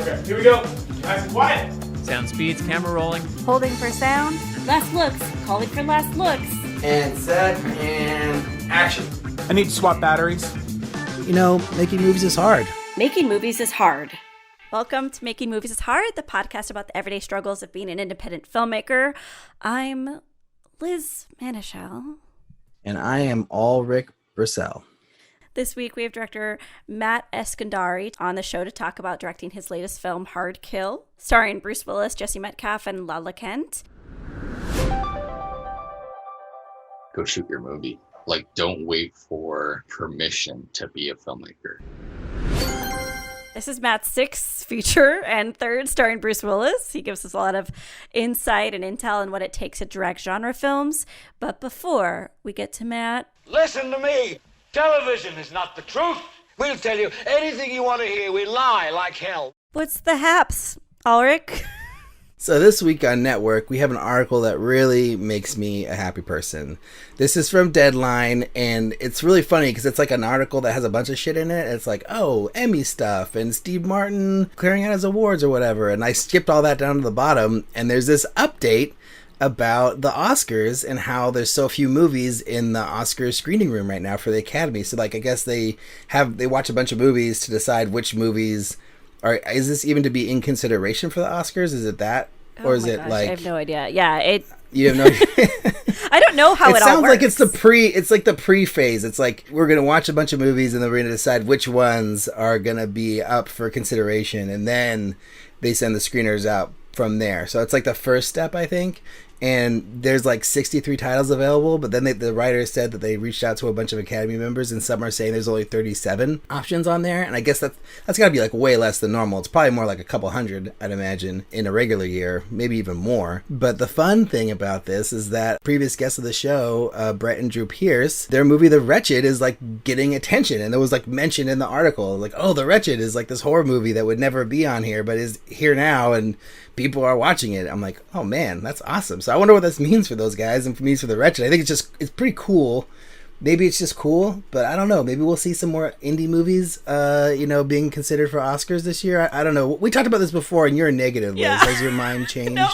Okay, here we go. Nice and quiet. Sound speeds, camera rolling. Holding for sound. Last looks. Calling for last looks. And set, and action. I need to swap batteries. You know, making movies is hard. Making movies is hard. Welcome to Making Movies is Hard, the podcast about the everyday struggles of being an independent filmmaker. I'm Liz Manischel. And I am Ulrich Brissell. This week we have director Matt Eskandari on the show to talk about directing his latest film, Hard Kill, starring Bruce Willis, Jesse Metcalfe, and Lala Kent. Go shoot your movie. Like, don't wait for permission to be a filmmaker. This is Matt's sixth feature and third starring Bruce Willis. He gives us a lot of insight and intel on what it takes to direct genre films. But before we get to Matt... Listen to me. Television is not the truth. We'll tell you anything you want to hear. We lie like hell. What's the haps, Ulrich? So this week on Network, we have an article that really makes me a happy person. This is from Deadline, and it's really funny because it's like an article that has a bunch of shit in it. It's like, oh, Emmy stuff, and Steve Martin clearing out his awards or whatever. And I skipped all that down to the bottom, and there's this update about the Oscars and how there's so few movies in the Oscar screening room right now for the Academy. So, like, I guess they watch a bunch of movies to decide which movies is this even to be in consideration for the Oscars? Is it that? Or is it gosh, like... I have no idea. Yeah, You have no idea? I don't know how it all sounds works. like it's like the pre-phase. It's like we're going to watch a bunch of movies and then we're going to decide which ones are going to be up for consideration. And then they send the screeners out from there. So it's like the first step, I think. And there's like 63 titles available, but then the writers said that they reached out to a bunch of Academy members, and some are saying there's only 37 options on there. And I guess that's got to be like way less than normal. It's probably more like a couple hundred, I'd imagine, in a regular year, maybe even more. But the fun thing about this is that previous guests of the show, Brett and Drew Pierce, their movie The Wretched is like getting attention, and it was like mentioned in the article, like, oh, The Wretched is like this horror movie that would never be on here, but is here now, and people are watching it. I'm like, oh man, that's awesome. So I wonder what this means for those guys and for me for The Wretched. I think it's pretty cool. Maybe it's just cool, but I don't know. Maybe we'll see some more indie movies, being considered for Oscars this year. I don't know. We talked about this before, and you're negative, Liz. Yeah. Has your mind changed? No.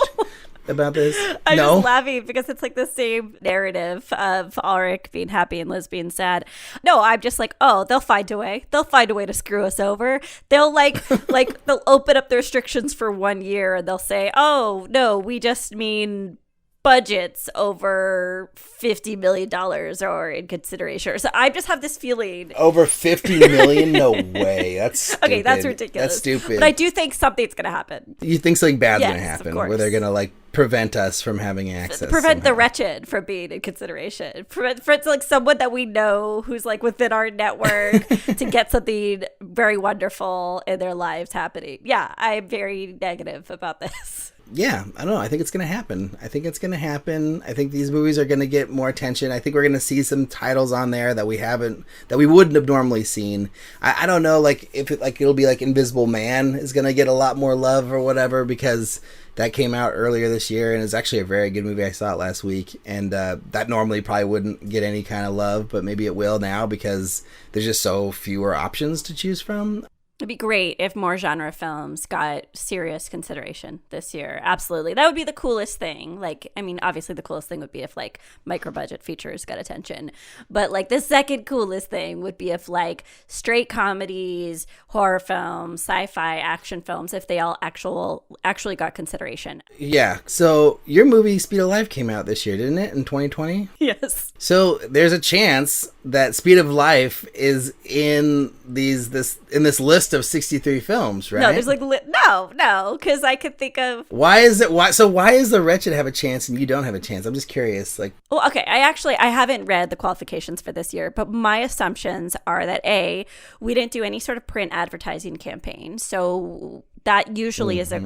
About this? I'm No? just laughing because it's like the same narrative of Ulrich being happy and Liz being sad. No, I'm just like, oh, they'll find a way. They'll find a way to screw us over. They'll they'll open up the restrictions for 1 year and they'll say, oh, no, we just mean budgets over $50 million or in consideration. So I just have this feeling. Over 50 million? No way. That's stupid. Okay, that's ridiculous. That's stupid. But I do think something's going to happen. You think something bad's Yes, going to of happen, course. where they're going to like prevent us from having access. Prevent the somehow. Wretched from being in consideration. For it's like someone that we know who's like within our network to get something very wonderful in their lives happening. Yeah, I'm very negative about this. Yeah, I don't know. I think it's going to happen. I think these movies are going to get more attention. I think we're going to see some titles on there that we wouldn't have normally seen. I don't know, like if it'll be like Invisible Man is going to get a lot more love or whatever, because that came out earlier this year and is actually a very good movie. I saw it last week, and that normally probably wouldn't get any kind of love, but maybe it will now because there's just so fewer options to choose from. It'd be great if more genre films got serious consideration this year. Absolutely. That would be the coolest thing. Like, I mean, obviously the coolest thing would be if like micro budget features got attention. But like the second coolest thing would be if like straight comedies, horror films, sci-fi, action films, if they all actually got consideration. Yeah. So your movie Speed of Life came out this year, didn't it? In 2020? Yes. So there's a chance that Speed of Life is in this list of 63 films, right? No, there's like no, because I could think of why is The Wretched have a chance and you don't have a chance? I'm just curious. Like, well, okay, I haven't read the qualifications for this year, but my assumptions are that A, we didn't do any sort of print advertising campaign, so that usually is a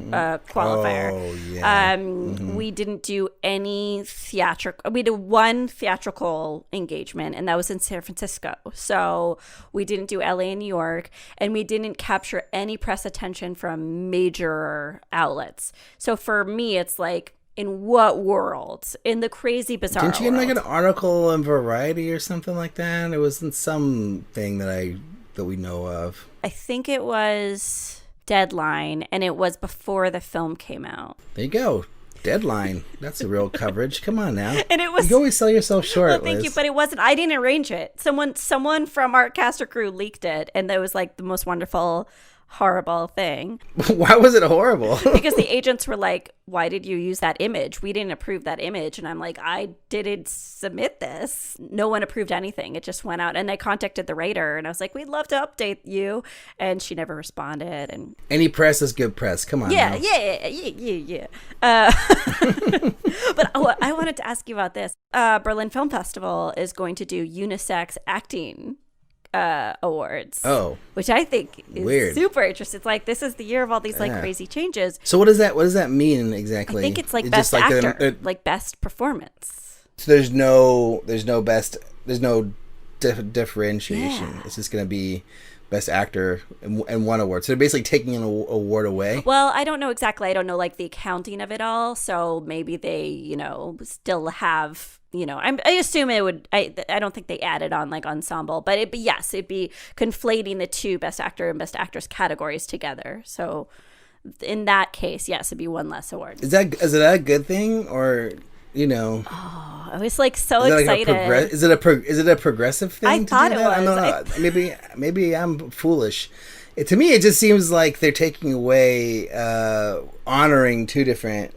qualifier. Oh, yeah. We didn't do any theatrical. We did one theatrical engagement, and that was in San Francisco. So we didn't do LA and New York, and we didn't capture any press attention from major outlets. So for me, it's like, in what world? In the crazy bizarre didn't you get world. like an article in Variety or something like that? It was in something that we know of. I think it was deadline, and it was before the film came out. There you go. Deadline. That's a real coverage. Come on now. And it was. You always sell yourself short. Well, thank you, Liz. but it wasn't. I didn't arrange it. Someone from our cast or crew leaked it, and that was like the most wonderful, horrible thing. Why was it horrible? Because the agents were like, "Why did you use that image? We didn't approve that image." And I'm like, "I didn't submit this. No one approved anything. It just went out." And I contacted the writer, and I was like, "We'd love to update you," and she never responded. And Any press is good press. Come on. yeah, now. yeah. But I wanted to ask you about this. Berlin Film Festival is going to do unisex acting awards. Oh, which I think is weird. super interesting. It's like this is the year of all these like crazy changes. So what does that mean exactly? I think it's like It's best just like actor, like best performance. So there's no differentiation. Yeah. It's just going to be best actor and one award. So they're basically taking an award away. Well, I don't know exactly. I don't know like the accounting of it all. So maybe they, still have. I assume it would. I don't think they added on like ensemble, but it'd be conflating the two best actor and best actress categories together. So in that case, yes, it'd be one less award. Is it a good thing or? Oh, I was like so is excited. Is it a progressive thing? I thought do it that? was. I don't know. Maybe I'm foolish. To me, it just seems like they're taking away honoring two different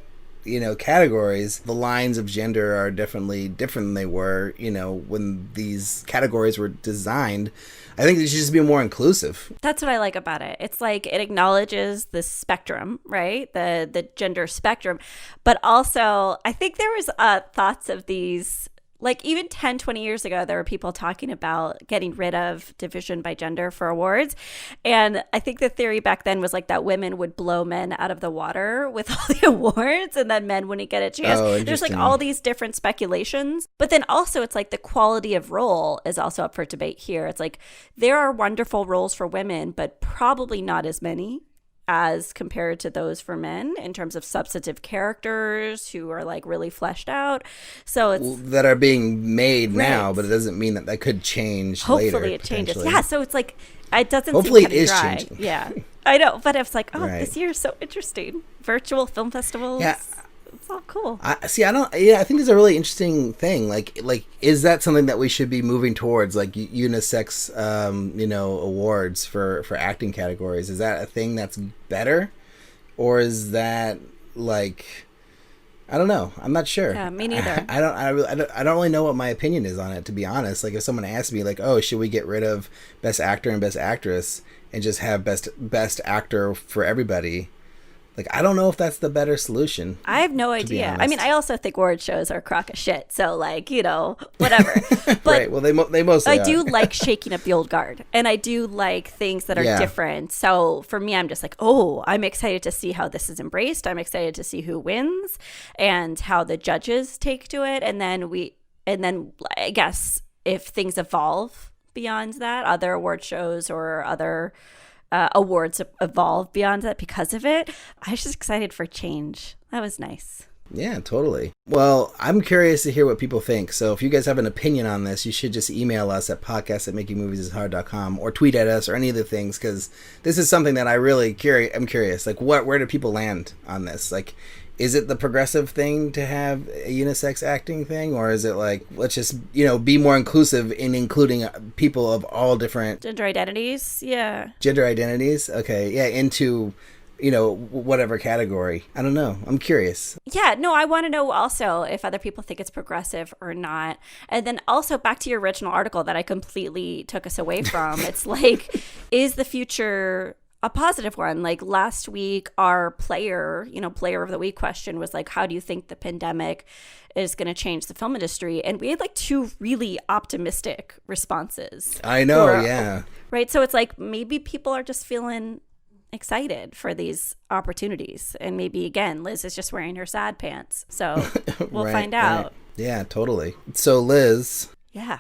categories. The lines of gender are definitely different than they were when these categories were designed. I think they should just be more inclusive. That's what I like about it. It's like it acknowledges the spectrum, right? The gender spectrum. But also, I think there was thoughts of these, like even 10, 20 years ago, there were people talking about getting rid of division by gender for awards. And I think the theory back then was like that women would blow men out of the water with all the awards and then men wouldn't get a chance. Oh, there's like all these different speculations. But then also it's like the quality of role is also up for debate here. It's like there are wonderful roles for women, but probably not as many as compared to those for men in terms of substantive characters who are like really fleshed out. So it's that are being made now, Right. but it doesn't mean that could change hopefully later. it changes. potentially. Yeah, so it's like it doesn't Hopefully seem it is dry. changing. Yeah, I know, but it's like, Right. this year is so interesting. Virtual film festivals. Yeah. It's all cool. I think it's a really interesting thing. Like, is that something that we should be moving towards? Like unisex, awards for acting categories. Is that a thing that's better, or is that like, I don't know. I'm not sure. Yeah, me neither. I don't really know what my opinion is on it, to be honest. Like, if someone asked me, like, oh, should we get rid of best actor and best actress and just have best actor for everybody? Like, I don't know if that's the better solution. I have no be idea. I honest. mean, I also think award shows are a crock of shit. So, like, whatever. But Right. Well, they mostly I are. do like shaking up the old guard, and I do like things that are Yeah. different. So for me, I'm just like, oh, I'm excited to see how this is embraced. I'm excited to see who wins and how the judges take to it. And then I guess if things evolve beyond that, other award shows or other awards evolve beyond that because of it. I was just excited for change. That was nice. Yeah, totally. Well, I'm curious to hear what people think. So if you guys have an opinion on this, you should just email us at podcast@makingmoviesishard.com or tweet at us or any of the things, because this is something that I really I'm curious. Like, where do people land on this? Like, is it the progressive thing to have a unisex acting thing, or is it like, let's just, be more inclusive in including people of all different Gender identities. Yeah. gender identities? Okay, yeah, into whatever category. I don't know. I'm curious. Yeah, no, I want to know also if other people think it's progressive or not. And then also back to your original article that I completely took us away from. It's like, is the future a positive one? Like last week, our player of the week question was like, how do you think the pandemic is going to change the film industry? And we had like two really optimistic responses. I know, yeah. Right. So it's like maybe people are just feeling excited for these opportunities, and maybe again Liz is just wearing her sad pants, so we'll find out. Right. Yeah, totally. So Liz, Yeah,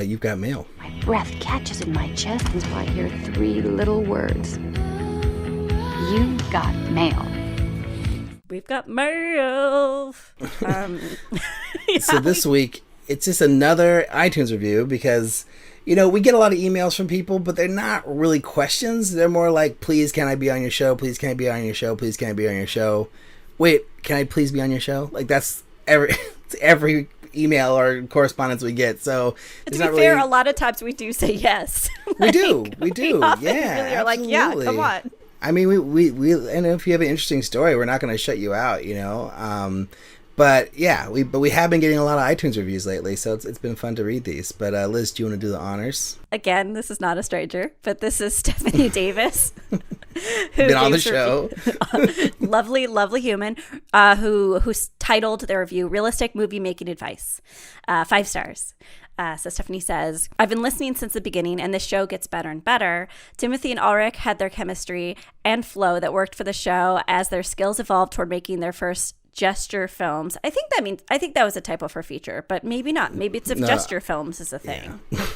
you've got mail. My breath catches in my chest until I hear three little words. You got mail. we've got mail. So this week it's just another iTunes review because You know, we get a lot of emails from people, but they're not really questions. They're more like, please, can I be on your show? Please, can I be on your show? Please, can I be on your show? Wait, can I please be on your show? Like, that's every email or correspondence we get. So to be fair, a lot of times we do say yes. We do. We often yeah, really are like, yeah, come on. I mean, we and if you have an interesting story, we're not going to shut you out, you know. But yeah, we have been getting a lot of iTunes reviews lately, so it's been fun to read these. But Liz, do you want to do the honors? Again, this is not a stranger, but this is Stephanie Davis, been on the show. lovely human, who's titled their review "Realistic Movie Making Advice," 5 stars. So Stephanie says, I've been listening since the beginning, and the show gets better and better. Timothy and Ulrich had their chemistry and flow that worked for the show as their skills evolved toward making their first gesture films. I think that was a typo for feature, but maybe not. Maybe it's if gesture films is a thing. Yeah.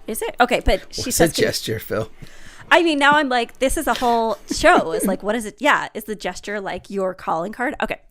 Is it? Okay, but she says a gesture film. I mean, now I'm like, this is a whole show. It's like, what is it? Yeah, is the gesture like your calling card? Okay.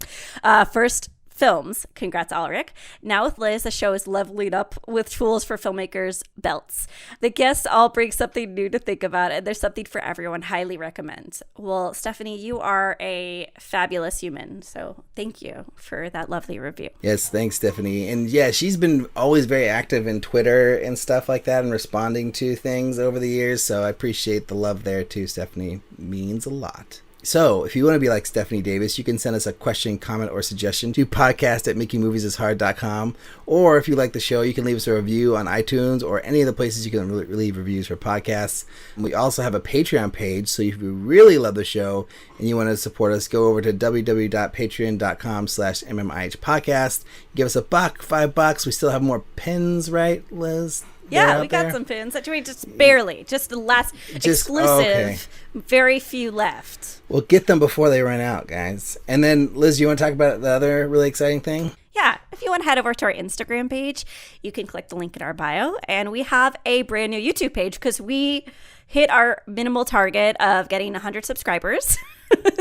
First films. Congrats, Ulrich. Now with Liz, the show is leveling up with tools for filmmakers' belts. The guests all bring something new to think about, and there's something for everyone. Highly recommend. Well, Stephanie, you are a fabulous human, so thank you for that lovely review. Yes, thanks, Stephanie. And yeah, she's been always very active in Twitter and stuff like that and responding to things over the years, so I appreciate the love there too, Stephanie. Means a lot. So, if you want to be like Stephanie Davis, you can send us a question, comment, or suggestion to podcast@makingmoviesishard.com. Or if you like the show, you can leave us a review on iTunes or any of the places you can leave reviews for podcasts. We also have a Patreon page, so if you really love the show and you want to support us, go over to www.patreon.com/mmihpodcast. Give us $1, $5. We still have more pins, right, Liz? Yeah, we got some pins. Actually, just barely. Just the last exclusive. Okay. Very few left. We'll get them before they run out, guys. And then, Liz, you want to talk about the other really exciting thing? Yeah. If you want to head over to our Instagram page, you can click the link in our bio. And we have a brand new YouTube page because we hit our minimal target of getting 100 subscribers.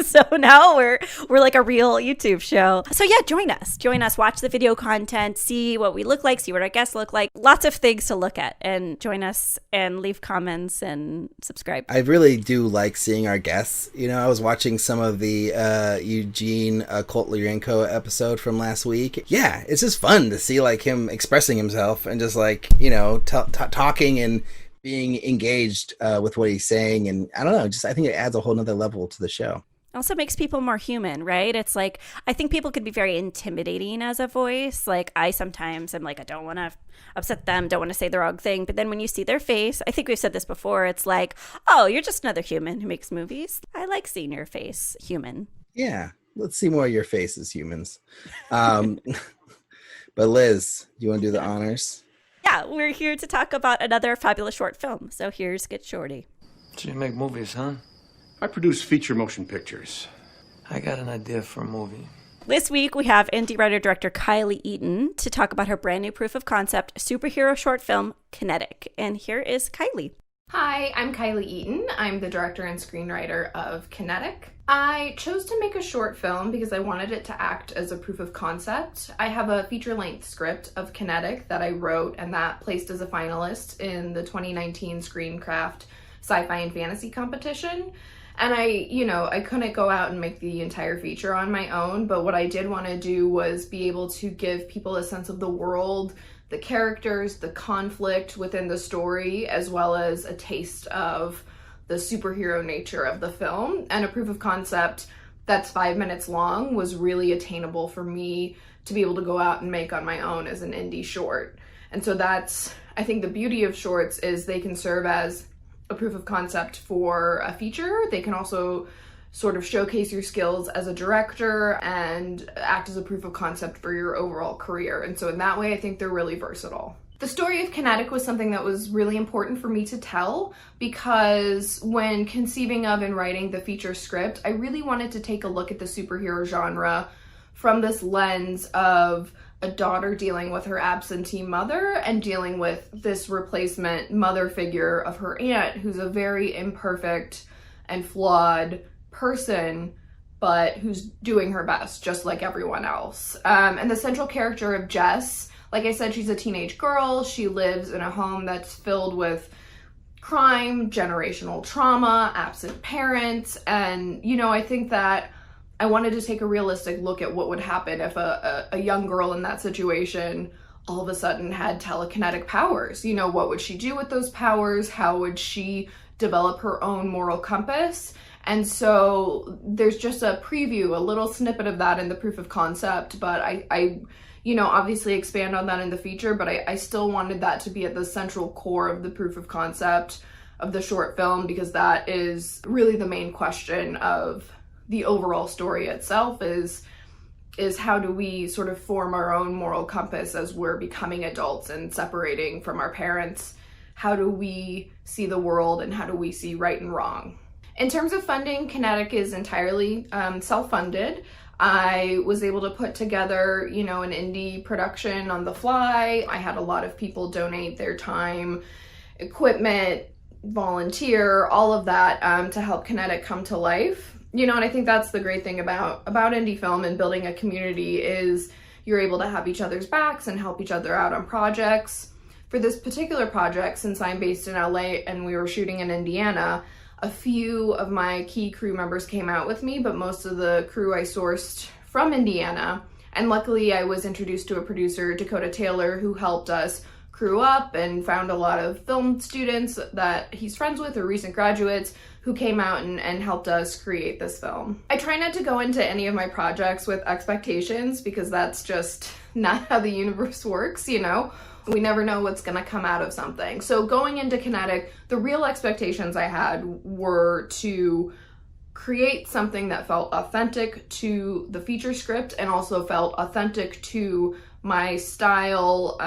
So now we're like a real YouTube show. So yeah, join us, watch the video content, see what we look like, see what our guests look like. Lots of things to look at, and join us and leave comments and subscribe. I really do like seeing our guests. You know, I was watching some of the Eugene Kotlyrenko episode from last week. Yeah, it's just fun to see like him expressing himself and just like, you know, talking and being engaged with what he's saying. And I don't know, just I think it adds a whole nother level to the show. Also makes people more human, right? It's like, I think people can be very intimidating as a voice. Like, I sometimes am like, I don't want to upset them, don't want to say the wrong thing. But then when you see their face, I think we've said this before, it's like, oh, you're just another human who makes movies. I like seeing your face, human. Yeah, let's see more of your faces, humans. But Liz, do you want to do the honors? Yeah, we're here to talk about another fabulous short film. So here's Get Shorty. So you make movies, huh? I produce feature motion pictures. I got an idea for a movie. This week, we have indie writer-director Kylie Eaton to talk about her brand new proof of concept superhero short film, Kinetic. And here is Kylie. Hi, I'm Kylie Eaton. I'm the director and screenwriter of Kinetic. I chose to make a short film because I wanted it to act as a proof of concept. I have a feature-length script of Kinetic that I wrote and that placed as a finalist in the 2019 Screencraft Sci-Fi and Fantasy competition. And I couldn't go out and make the entire feature on my own, but what I did want to do was be able to give people a sense of the world, the characters, the conflict within the story, as well as a taste of the superhero nature of the film. And a proof of concept that's 5 minutes long was really attainable for me to be able to go out and make on my own as an indie short. And so that's, I think the beauty of shorts is they can serve as a proof of concept for a feature. They can also sort of showcase your skills as a director and act as a proof of concept for your overall career. And so in that way, I think they're really versatile. The story of Kinetic was something that was really important for me to tell because when conceiving of and writing the feature script, I really wanted to take a look at the superhero genre from this lens of a daughter dealing with her absentee mother and dealing with this replacement mother figure of her aunt, who's a very imperfect and flawed person, but who's doing her best, just like everyone else. And the central character of Jess Like I said, she's a teenage girl. She lives in a home that's filled with crime, generational trauma, absent parents. And, you know, I think that I wanted to take a realistic look at what would happen if a young girl in that situation all of a sudden had telekinetic powers. You know, what would she do with those powers? How would she develop her own moral compass? And so there's just a preview, a little snippet of that in the proof of concept, but I you know, obviously expand on that in the feature, but I still wanted that to be at the central core of the proof of concept of the short film, because that is really the main question of the overall story itself, is how do we sort of form our own moral compass as we're becoming adults and separating from our parents? How do we see the world, and how do we see right and wrong? In terms of funding, Kinetic is entirely self-funded. I was able to put together, you know, an indie production on the fly. I had a lot of people donate their time, equipment, volunteer, all of that to help Kinetic come to life. You know, and I think that's the great thing about indie film and building a community, is you're able to have each other's backs and help each other out on projects. For this particular project, since I'm based in LA and we were shooting in Indiana, a few of my key crew members came out with me, but most of the crew I sourced from Indiana. And luckily I was introduced to a producer, Dakota Taylor, who helped us crew up and found a lot of film students that he's friends with or recent graduates who came out and helped us create this film. I try not to go into any of my projects with expectations, because that's just not how the universe works, you know? We never know what's gonna come out of something. So going into Kinetic, the real expectations I had were to create something that felt authentic to the feature script and also felt authentic to my style,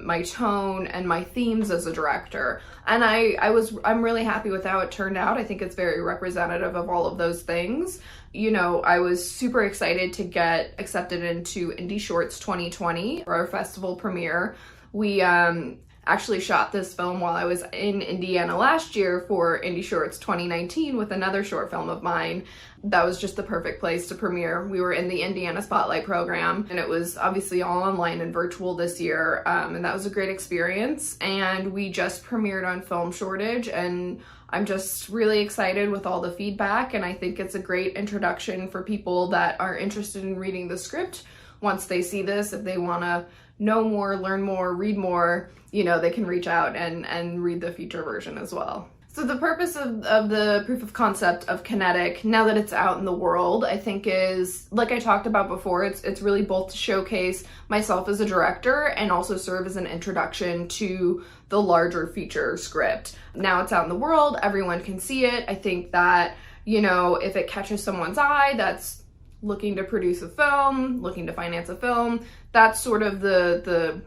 my tone, and my themes as a director. And I'm really happy with how it turned out. I think it's very representative of all of those things. You know, I was super excited to get accepted into Indie Shorts 2020 for our festival premiere. We actually shot this film while I was in Indiana last year for Indie Shorts 2019 with another short film of mine. That was just the perfect place to premiere. We were in the Indiana Spotlight program, and it was obviously all online and virtual this year, and that was a great experience. And we just premiered on Film Shortage, and I'm just really excited with all the feedback, and I think it's a great introduction for people that are interested in reading the script. Once they see this, if they want to know more, learn more, read more, you know, they can reach out and read the feature version as well. So the purpose of the proof of concept of Kinetic, now that it's out in the world, I think is, like I talked about before, it's really both to showcase myself as a director and also serve as an introduction to the larger feature script. Now it's out in the world, everyone can see it. I think that, you know, if it catches someone's eye that's looking to produce a film, looking to finance a film, that's sort of the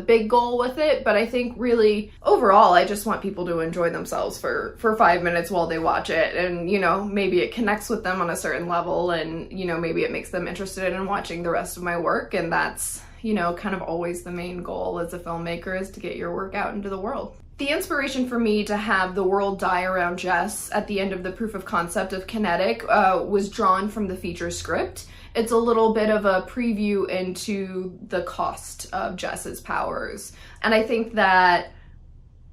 big goal with it. But I think really overall, I just want people to enjoy themselves for 5 minutes while they watch it. And, you know, maybe it connects with them on a certain level, and, you know, maybe it makes them interested in watching the rest of my work. And that's, you know, kind of always the main goal as a filmmaker, is to get your work out into the world. The inspiration for me to have the world die around Jess at the end of the proof of concept of Kinetic was drawn from the feature script. It's a little bit of a preview into the cost of Jess's powers. And I think that,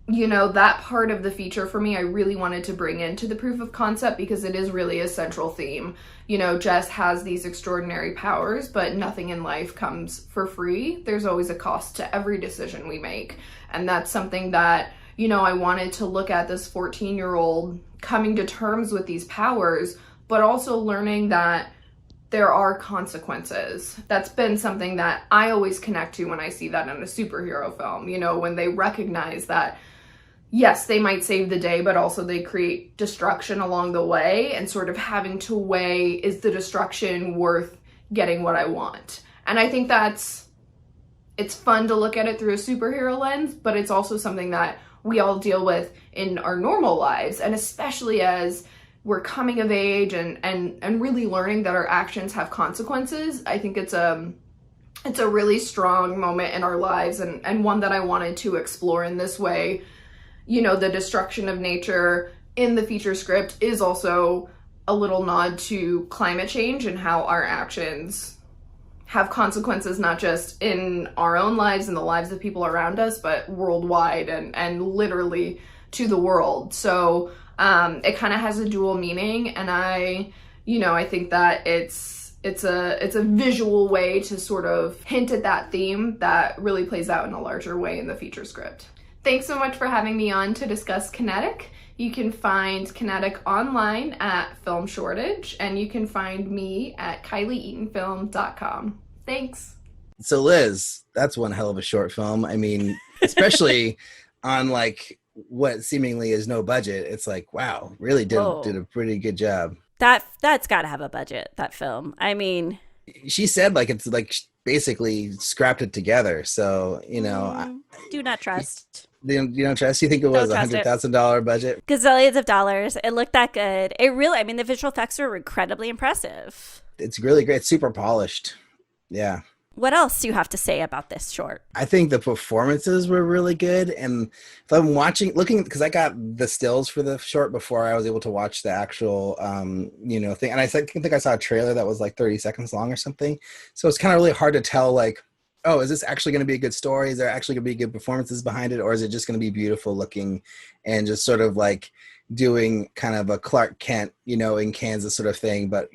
you know, that part of the feature for me, I really wanted to bring into the proof of concept, because it is really a central theme. You know, Jess has these extraordinary powers, but nothing in life comes for free. There's always a cost to every decision we make. And that's something that, you know, I wanted to look at this 14-year-old coming to terms with these powers, but also learning that there are consequences. That's been something that I always connect to when I see that in a superhero film, you know, when they recognize that, yes, they might save the day, but also they create destruction along the way, and sort of having to weigh, is the destruction worth getting what I want? And I think it's fun to look at it through a superhero lens, but it's also something that we all deal with in our normal lives, and especially as we're coming of age and really learning that our actions have consequences. I think it's a really strong moment in our lives, and one that I wanted to explore in this way. You know, the destruction of nature in the feature script is also a little nod to climate change and how our actions have consequences not just in our own lives and the lives of people around us, but worldwide and literally to the world. So it kind of has a dual meaning, and I think that it's a visual way to sort of hint at that theme that really plays out in a larger way in the feature script. Thanks so much for having me on to discuss Kinetic. You can find Kinetic online at Film Shortage, and you can find me at KylieEatonFilm.com. Thanks. So Liz, that's one hell of a short film. I mean, especially on like what seemingly is no budget. It's like, wow, really did a pretty good job. That's got to have a budget, that film. I mean, she said like it's like basically scrapped it together. So, do not trust. You don't trust? You think it was $100,000 budget? Gazillions of dollars. It looked that good. It really, I mean, the visual effects were incredibly impressive. It's really great. It's super polished. Yeah. What else do you have to say about this short? I think the performances were really good. And if I'm looking, because I got the stills for the short before I was able to watch the actual, thing. And I think I saw a trailer that was like 30 seconds long or something. So it's kind of really hard to tell, like, oh, is this actually going to be a good story? Is there actually going to be good performances behind it? Or is it just going to be beautiful looking and just sort of like doing kind of a Clark Kent, in Kansas sort of thing, but,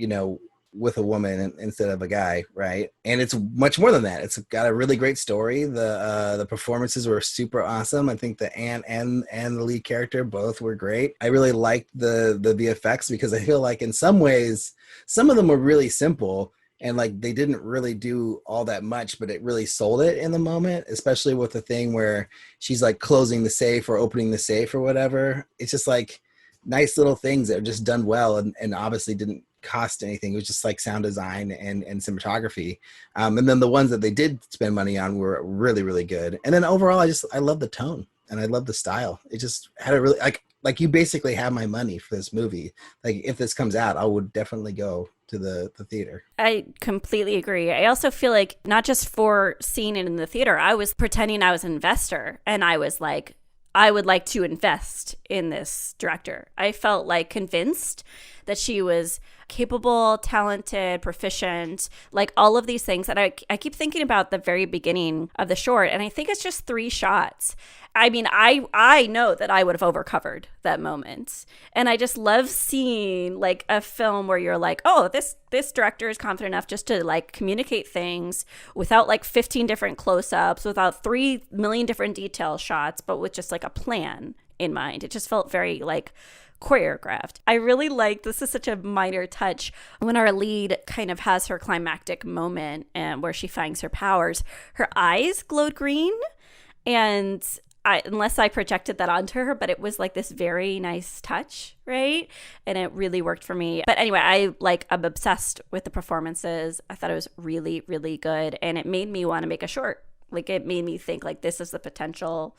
with a woman instead of a guy, right? And it's much more than that. It's got a really great story. The performances were super awesome. I think the aunt and the lead character both were great. I really liked the VFX because I feel like in some ways, some of them were really simple and like they didn't really do all that much, but it really sold it in the moment, especially with the thing where she's like closing the safe or opening the safe or whatever. It's just like nice little things that are just done well and obviously didn't cost anything. It was just like sound design and cinematography. And then the ones that they did spend money on were really, really good. And then overall, I love the tone and I love the style. It just had a really, like you basically have my money for this movie. Like if this comes out, I would definitely go to the theater. I completely agree. I also feel like not just for seeing it in the theater, I was pretending I was an investor and I was like, I would like to invest in this director. I felt like convinced that she was capable, talented, proficient, like all of these things. And I keep thinking about the very beginning of the short, and I think it's just 3 shots. I mean, I know that I would have overcovered that moment. And I just love seeing like a film where you're like, oh, this director is confident enough just to like communicate things without like 15 different close-ups, without 3 million different detail shots, but with just like a plan in mind. It just felt very like choreographed. I really like, this is such a minor touch, when our lead kind of has her climactic moment and where she finds her powers, her eyes glowed green. And unless I projected that onto her, but it was like this very nice touch, right? And it really worked for me. But anyway, I'm obsessed with the performances. I thought it was really, really good. And it made me want to make a short. Like it made me think like this is the potential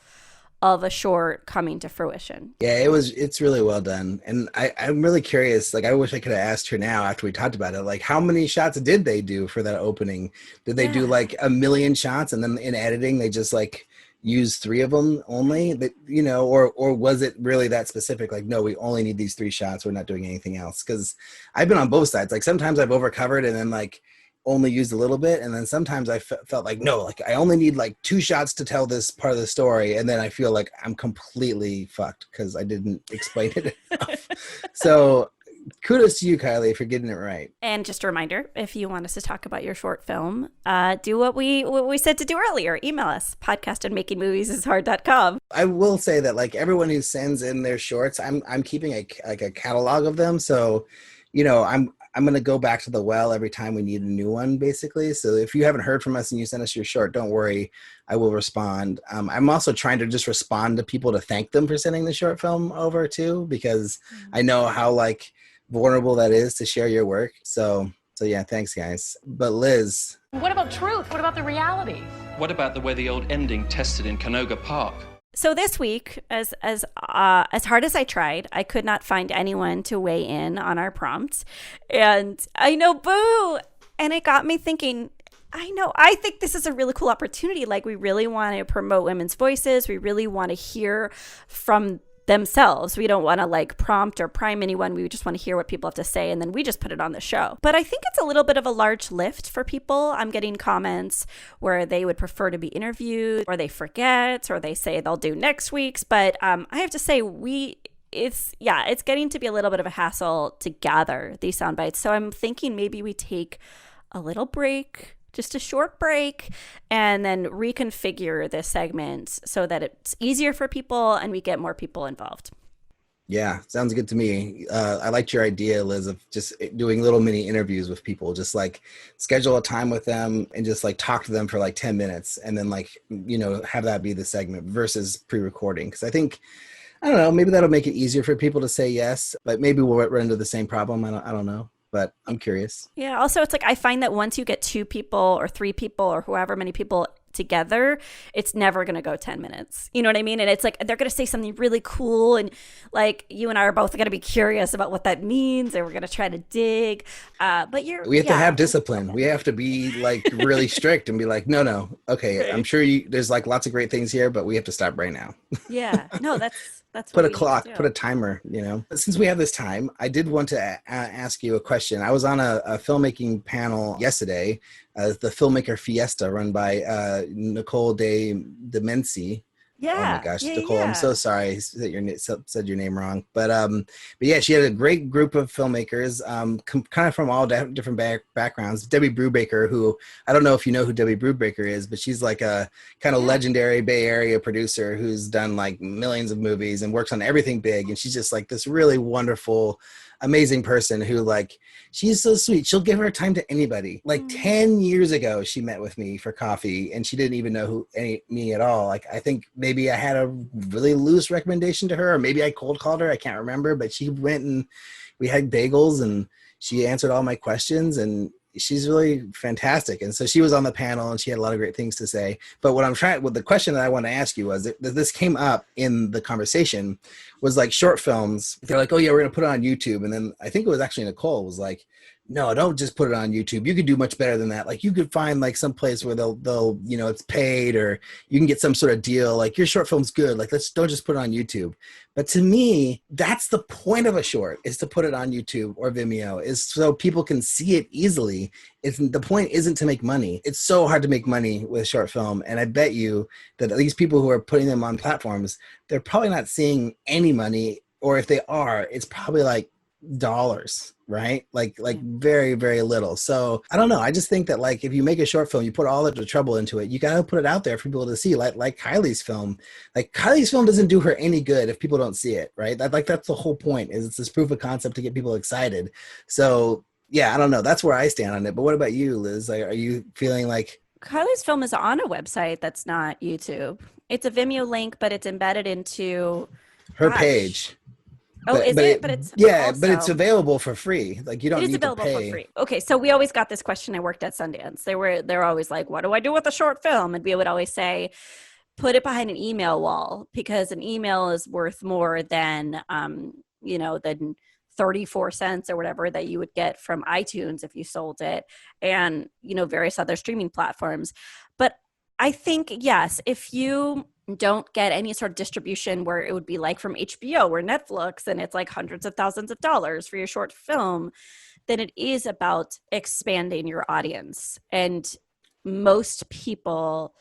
of a short coming to fruition. Yeah, it's really well done. And I'm really curious, like I wish I could have asked her now after we talked about it, like how many shots did they do for that opening? Did they do like 1 million shots and then in editing they just like use 3 of them only, that or was it really that specific? Like, no, we only need these 3 shots. We're not doing anything else. Because I've been on both sides. Like sometimes I've overcovered and then like only used a little bit, and then sometimes I felt like no, like I only need like 2 shots to tell this part of the story, and then I feel like I'm completely fucked because I didn't explain it enough. So kudos to you, Kylie, for getting it right. And just a reminder, if you want us to talk about your short film, do what we said to do earlier. Email us, podcast@makingmoviesishard.com. I will say that like everyone who sends in their shorts, I'm keeping a catalog of them. So, I'm going to go back to the well every time we need a new one, basically. So if you haven't heard from us and you send us your short, don't worry, I will respond. I'm also trying to just respond to people to thank them for sending the short film over too, because I know how like vulnerable that is to share your work. So yeah, thanks guys. But Liz. What about truth? What about the reality? What about the way the old ending tested in Canoga Park? So this week, as hard as I tried, I could not find anyone to weigh in on our prompts. And I know, boo! And it got me thinking, I think this is a really cool opportunity. Like we really want to promote women's voices. We really want to hear from themselves. We don't want to like prompt or prime anyone. We just want to hear what people have to say, and then we just put it on the show. But I think it's a little bit of a large lift for people. I'm getting comments where they would prefer to be interviewed, or they forget, or they say they'll do next week's. But I have to say, it's getting to be a little bit of a hassle to gather these sound bites. So I'm thinking maybe we take a little break, just a short break, and then reconfigure this segment so that it's easier for people and we get more people involved. Yeah, sounds good to me. I liked your idea, Liz, of just doing little mini interviews with people, just like schedule a time with them and just like talk to them for like 10 minutes and then like, have that be the segment versus pre-recording. Because I think, I don't know, maybe that'll make it easier for people to say yes, but maybe we'll run into the same problem. I don't know. But I'm curious. Yeah. Also, it's like I find that once you get 2 people or 3 people or however many people together, it's never going to go 10 minutes. You know what I mean? And it's like they're going to say something really cool. And like you and I are both going to be curious about what that means. And we're going to try to dig. But we have to have discipline. We have to be like really strict and be like, no. Okay. I'm sure there's like lots of great things here, but we have to stop right now. Yeah. No, that's put a clock, put a timer, Since we have this time, I did want to ask you a question. I was on a filmmaking panel yesterday, the Filmmaker Fiesta run by Nicole de Mency. Yeah. Oh my gosh, Nicole, I'm so sorry that said your name wrong. But yeah, she had a great group of filmmakers, kind of from all different backgrounds. Debbie Brubaker, who I don't know if you know who Debbie Brubaker is, but she's like a kind of legendary Bay Area producer who's done like millions of movies and works on everything big. And she's just like this really wonderful, amazing person who like, she's so sweet. She'll give her time to anybody. Like 10 years ago, she met with me for coffee and she didn't even know me at all. Like, I think maybe I had a really loose recommendation to her, or maybe I cold called her. I can't remember, but she went and we had bagels and she answered all my questions, and she's really fantastic. And so she was on the panel and she had a lot of great things to say. But the question that I want to ask you was that this came up in the conversation was like short films. They're like, oh yeah, we're going to put it on YouTube. And then I think it was actually Nicole was like, no, don't just put it on YouTube. You could do much better than that. Like you could find like some place where they'll, it's paid, or you can get some sort of deal. Like your short film's good. Like don't just put it on YouTube. But to me, that's the point of a short, is to put it on YouTube or Vimeo, is so people can see it easily. The point isn't to make money. It's so hard to make money with short film. And I bet you that these people who are putting them on platforms, they're probably not seeing any money, or if they are, it's probably like dollars, right? Like very, very little. So I don't know. I just think that like if you make a short film, you put all the trouble into it, you got to put it out there for people to see. Like Kylie's film. Like Kylie's film doesn't do her any good if people don't see it, right? That's the whole point, is it's this proof of concept to get people excited. So yeah, I don't know. That's where I stand on it. But what about you, Liz? Like, are you feeling like Kylie's film is on a website that's not YouTube? It's a Vimeo link, but it's embedded into her page. Oh, is it? But it's but it's available for free. Like you don't need to pay. It is available for free. Okay, so we always got this question. I worked at Sundance. They're always like, "What do I do with a short film?" And we would always say, "Put it behind an email wall, because an email is worth more than than 34 cents or whatever that you would get from iTunes if you sold it, and various other streaming platforms." But I think yes, if you don't get any sort of distribution where it would be like from HBO or Netflix and it's like hundreds of thousands of dollars for your short film, then it is about expanding your audience. And most people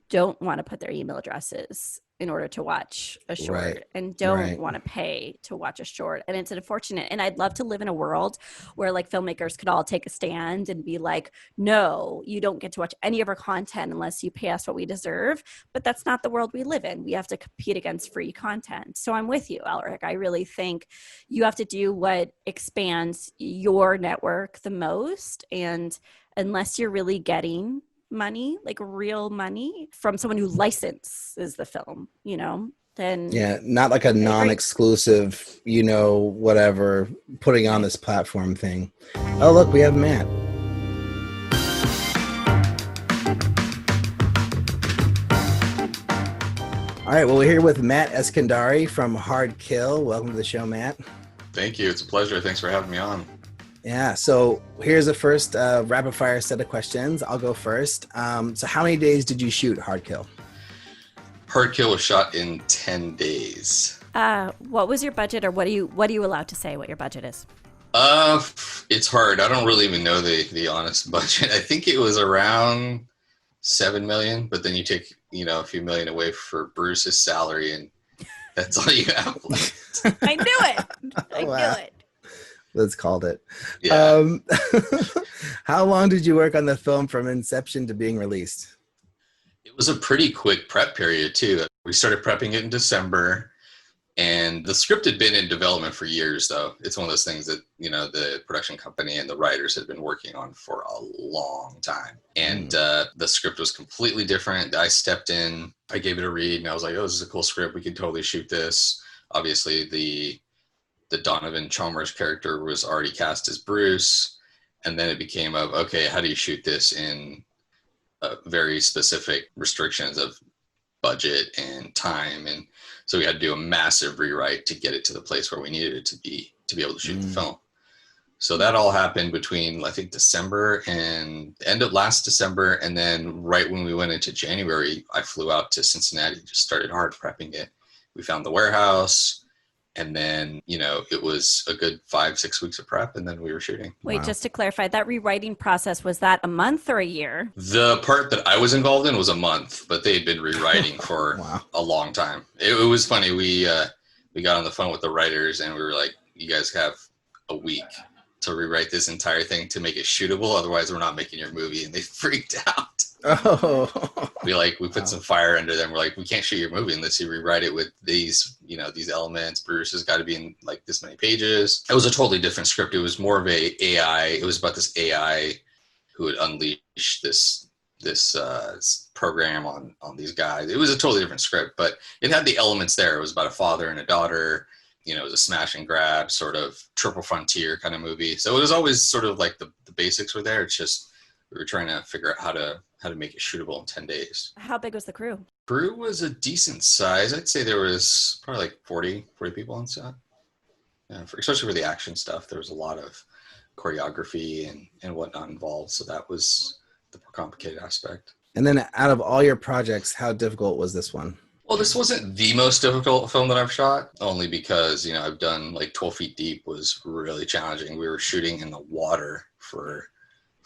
don't want to put their email addresses in order to watch a short, and don't want to pay to watch a short. And it's unfortunate. And I'd love to live in a world where like filmmakers could all take a stand and be like, no, you don't get to watch any of our content unless you pay us what we deserve. But that's not the world we live in. We have to compete against free content. So I'm with you, Alric. I really think you have to do what expands your network the most. And unless you're really getting money, like real money from someone who licenses the film, then not like a non-exclusive, whatever, putting on this platform thing. Oh, look, we have Matt. All right, well, we're here with Matt Eskandari from Hard Kill. Welcome to the show, Matt. Thank you. It's a pleasure. Thanks for having me on. Yeah, so here's the first rapid fire set of questions. I'll go first. So how many days did you shoot Hard Kill? Hard Kill was shot in 10 days. What was your budget, or what are you allowed to say what your budget is? It's hard. I don't really even know the honest budget. I think it was around 7 million, but then you take, a few million away for Bruce's salary, and that's all you have left. I knew it. I knew it. Let's called it. Yeah. How long did you work on the film from inception to being released? It was a pretty quick prep period too. We started prepping it in December, and the script had been in development for years though. It's one of those things that, the production company and the writers had been working on for a long time. And the script was completely different. I stepped in, I gave it a read, and I was like, oh, this is a cool script. We could totally shoot this. Obviously the Donovan Chalmers character was already cast as Bruce. And then it became okay, how do you shoot this in very specific restrictions of budget and time? And so we had to do a massive rewrite to get it to the place where we needed it to be able to shoot the film. So that all happened between, I think, December and the end of last December. And then right when we went into January, I flew out to Cincinnati, just started hard prepping it. We found the warehouse. And then, it was a good 5-6 weeks of prep, and then we were shooting. Wait, just to clarify, that rewriting process, was that a month or a year? The part that I was involved in was a month, but they had been rewriting for a long time. It was funny. We got on the phone with the writers, and we were like, you guys have a week to rewrite this entire thing to make it shootable. Otherwise, we're not making your movie. And they freaked out. Oh, we put some fire under them. We're like, we can't shoot your movie unless you rewrite it with these, these elements. Bruce has got to be in like this many pages. It was a totally different script. It was more of a AI. It was about this AI who would unleash this program on these guys. It was a totally different script, but it had the elements there. It was about a father and a daughter. It was a smash and grab sort of triple frontier kind of movie. So it was always sort of like the basics were there. It's just we were trying to figure out how to make it shootable in 10 days. How big was the crew? Crew was a decent size. I'd say there was probably like 40 people on set. Yeah, especially for the action stuff. There was a lot of choreography and whatnot involved. So that was the more complicated aspect. And then out of all your projects, how difficult was this one? Well, this wasn't the most difficult film that I've shot, only because, I've done like 12 Feet Deep was really challenging. We were shooting in the water for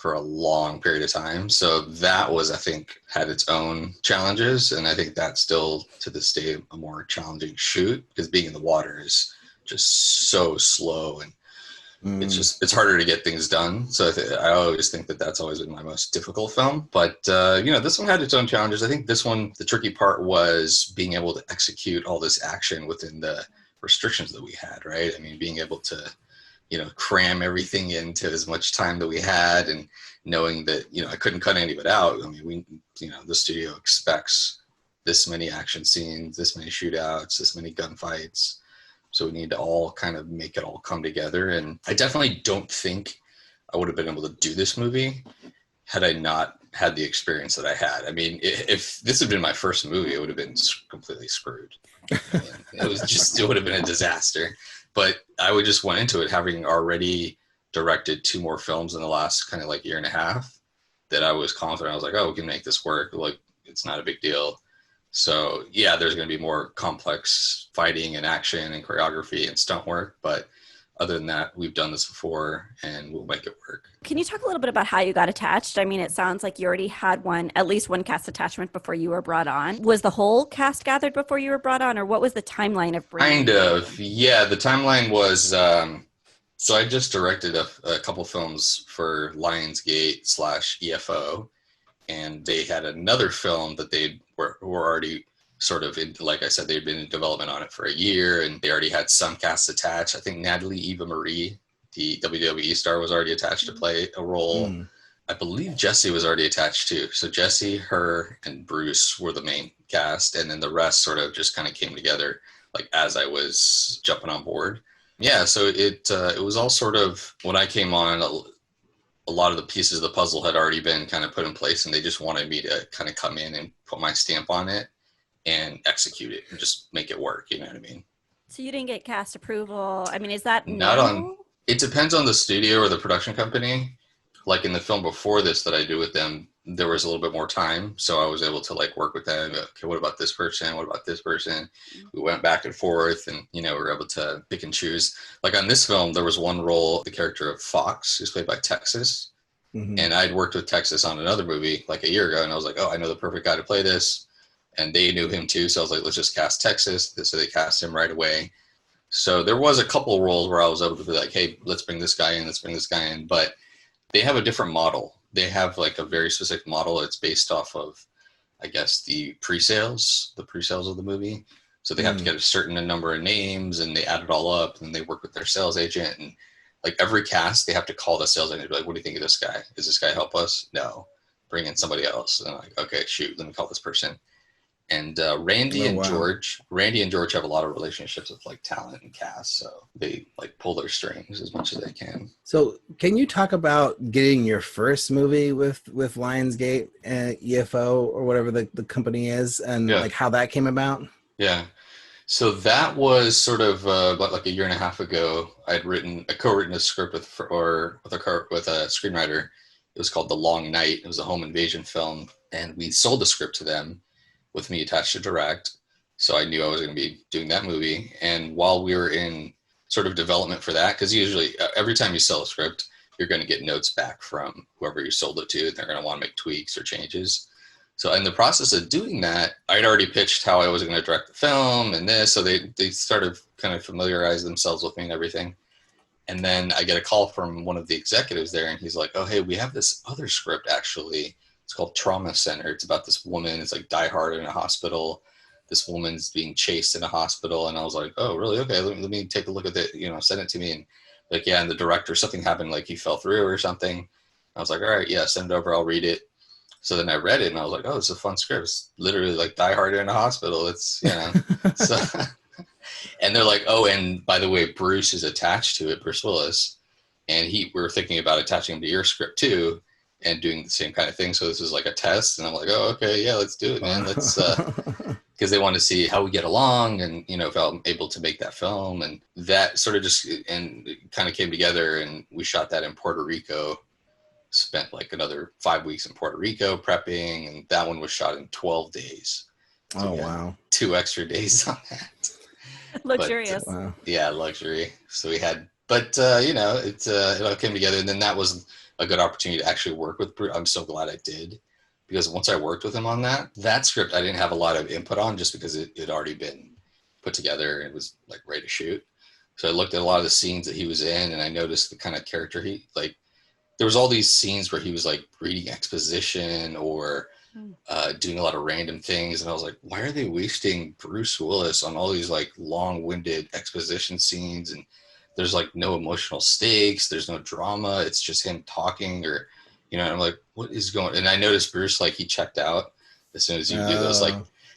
a long period of time. So that was, I think, had its own challenges. And I think that's still to this day a more challenging shoot, because being in the water is just so slow, and it's harder to get things done. So I always think that that's always been my most difficult film. But, this one had its own challenges. I think this one, the tricky part was being able to execute all this action within the restrictions that we had, right? I mean, being able to, cram everything into as much time that we had, and knowing that, I couldn't cut any of it out. I mean, the studio expects this many action scenes, this many shootouts, this many gunfights. So we need to all kind of make it all come together. And I definitely don't think I would have been able to do this movie had I not had the experience that I had. I mean, if this had been my first movie, it would have been completely screwed. It would have been a disaster. But I would just went into it having already directed 2 more films in the last kind of like year and a half, that I was confident. I was like, oh, we can make this work. Like, it's not a big deal. So yeah, there's going to be more complex fighting and action and choreography and stunt work. But other than that, we've done this before and we'll make it work. Can you talk a little bit about how you got attached? I mean, it sounds like you already had at least one cast attachment before you were brought on. Was the whole cast gathered before you were brought on, or what was the timeline of bringing? Kind of, yeah. The timeline was, so I just directed a couple films for Lionsgate / EFO, and they had another film that they were already sort of in, like I said, they'd been in development on it for a year, and they already had some casts attached. I think Natalie Eva Marie, the WWE star, was already attached to play a role. I believe Jesse was already attached too. So Jesse, her, and Bruce were the main cast, and then the rest sort of just kind of came together like as I was jumping on board. Yeah, so it was all sort of, when I came on, a lot of the pieces of the puzzle had already been kind of put in place, and they just wanted me to kind of come in and put my stamp on it and execute it and just make it work. You know what I mean? So you didn't get cast approval. I mean, is that not on? It depends on the studio or the production company. Like in the film before this that I do with them, there was a little bit more time, so I was able to like work with them. Okay, what about this person? What about this person? We went back and forth, and we were able to pick and choose. Like on this film, there was one role, the character of Fox, who's played by Texas. And I'd worked with Texas on another movie like a year ago, and I was like, oh, I know the perfect guy to play this. And they knew him too, so I was like, let's just cast Texas. So they cast him right away. So there was a couple of roles where I was able to be like, hey, let's bring this guy in, let's bring this guy in. But they have a different model. They have like a very specific model. It's based off of, I guess, the pre-sales of the movie. So they have to get a certain number of names, and they add it all up, and they work with their sales agent. And like every cast, they have to call the sales agent and be like, what do you think of this guy? Does this guy help us? No. Bring in somebody else. And I'm like, okay, shoot, let me call this person. And Randy and George have a lot of relationships with like talent and cast, so they like pull their strings as much as they can. So can you talk about getting your first movie with Lionsgate and EFO or whatever the company is, and like how that came about? Yeah. So that was sort of about like a year and a half ago. I co-written a script with a screenwriter. It was called The Long Night. It was a home invasion film, and we sold the script to them with me attached to direct. So I knew I was going to be doing that movie. And while we were in sort of development for that, because usually every time you sell a script, you're going to get notes back from whoever you sold it to. They're going to want to make tweaks or changes. So in the process of doing that, I'd already pitched how I was going to direct the film and this. So they started kind of familiarize themselves with me and everything. And then I get a call from one of the executives there, and he's like, oh, hey, we have this other script actually. It's called Trauma Center. It's about this woman. It's like Die Hard in a hospital. This woman's being chased in a hospital. And I was like, oh, really? Okay, let me take a look at it. Send it to me. And like, yeah, and the director, something happened, like he fell through or something. I was like, all right, yeah, send it over. I'll read it. So then I read it, and I was like, oh, it's a fun script. It's literally like Die Hard in a hospital. It's, so, and they're like, oh, and by the way, Bruce is attached to it, Bruce Willis. And we're thinking about attaching him to your script too, and doing the same kind of thing. So this is like a test. And I'm like, oh, okay, yeah, let's do it, man. Let's, because they want to see how we get along, and, if I'm able to make that film. And that sort of just, and it kind of came together, and we shot that in Puerto Rico. Spent like another 5 weeks in Puerto Rico prepping, and that one was shot in 12 days. So wow. 2 extra days on that. Luxurious. But, yeah, luxury. So we had, but it all came together, and then that was a good opportunity to actually work with Bruce. I'm so glad I did, because once I worked with him on that script, I didn't have a lot of input on, just because it had already been put together and it was like ready to shoot. So I looked at a lot of the scenes that he was in, and I noticed the kind of character there was all these scenes where he was like reading exposition or doing a lot of random things. And I was like, why are they wasting Bruce Willis on all these like long-winded exposition scenes? And there's like no emotional stakes. There's no drama. It's just him talking, or, and I'm like, what is going on? And I noticed Bruce, like, he checked out as soon as you do those, like,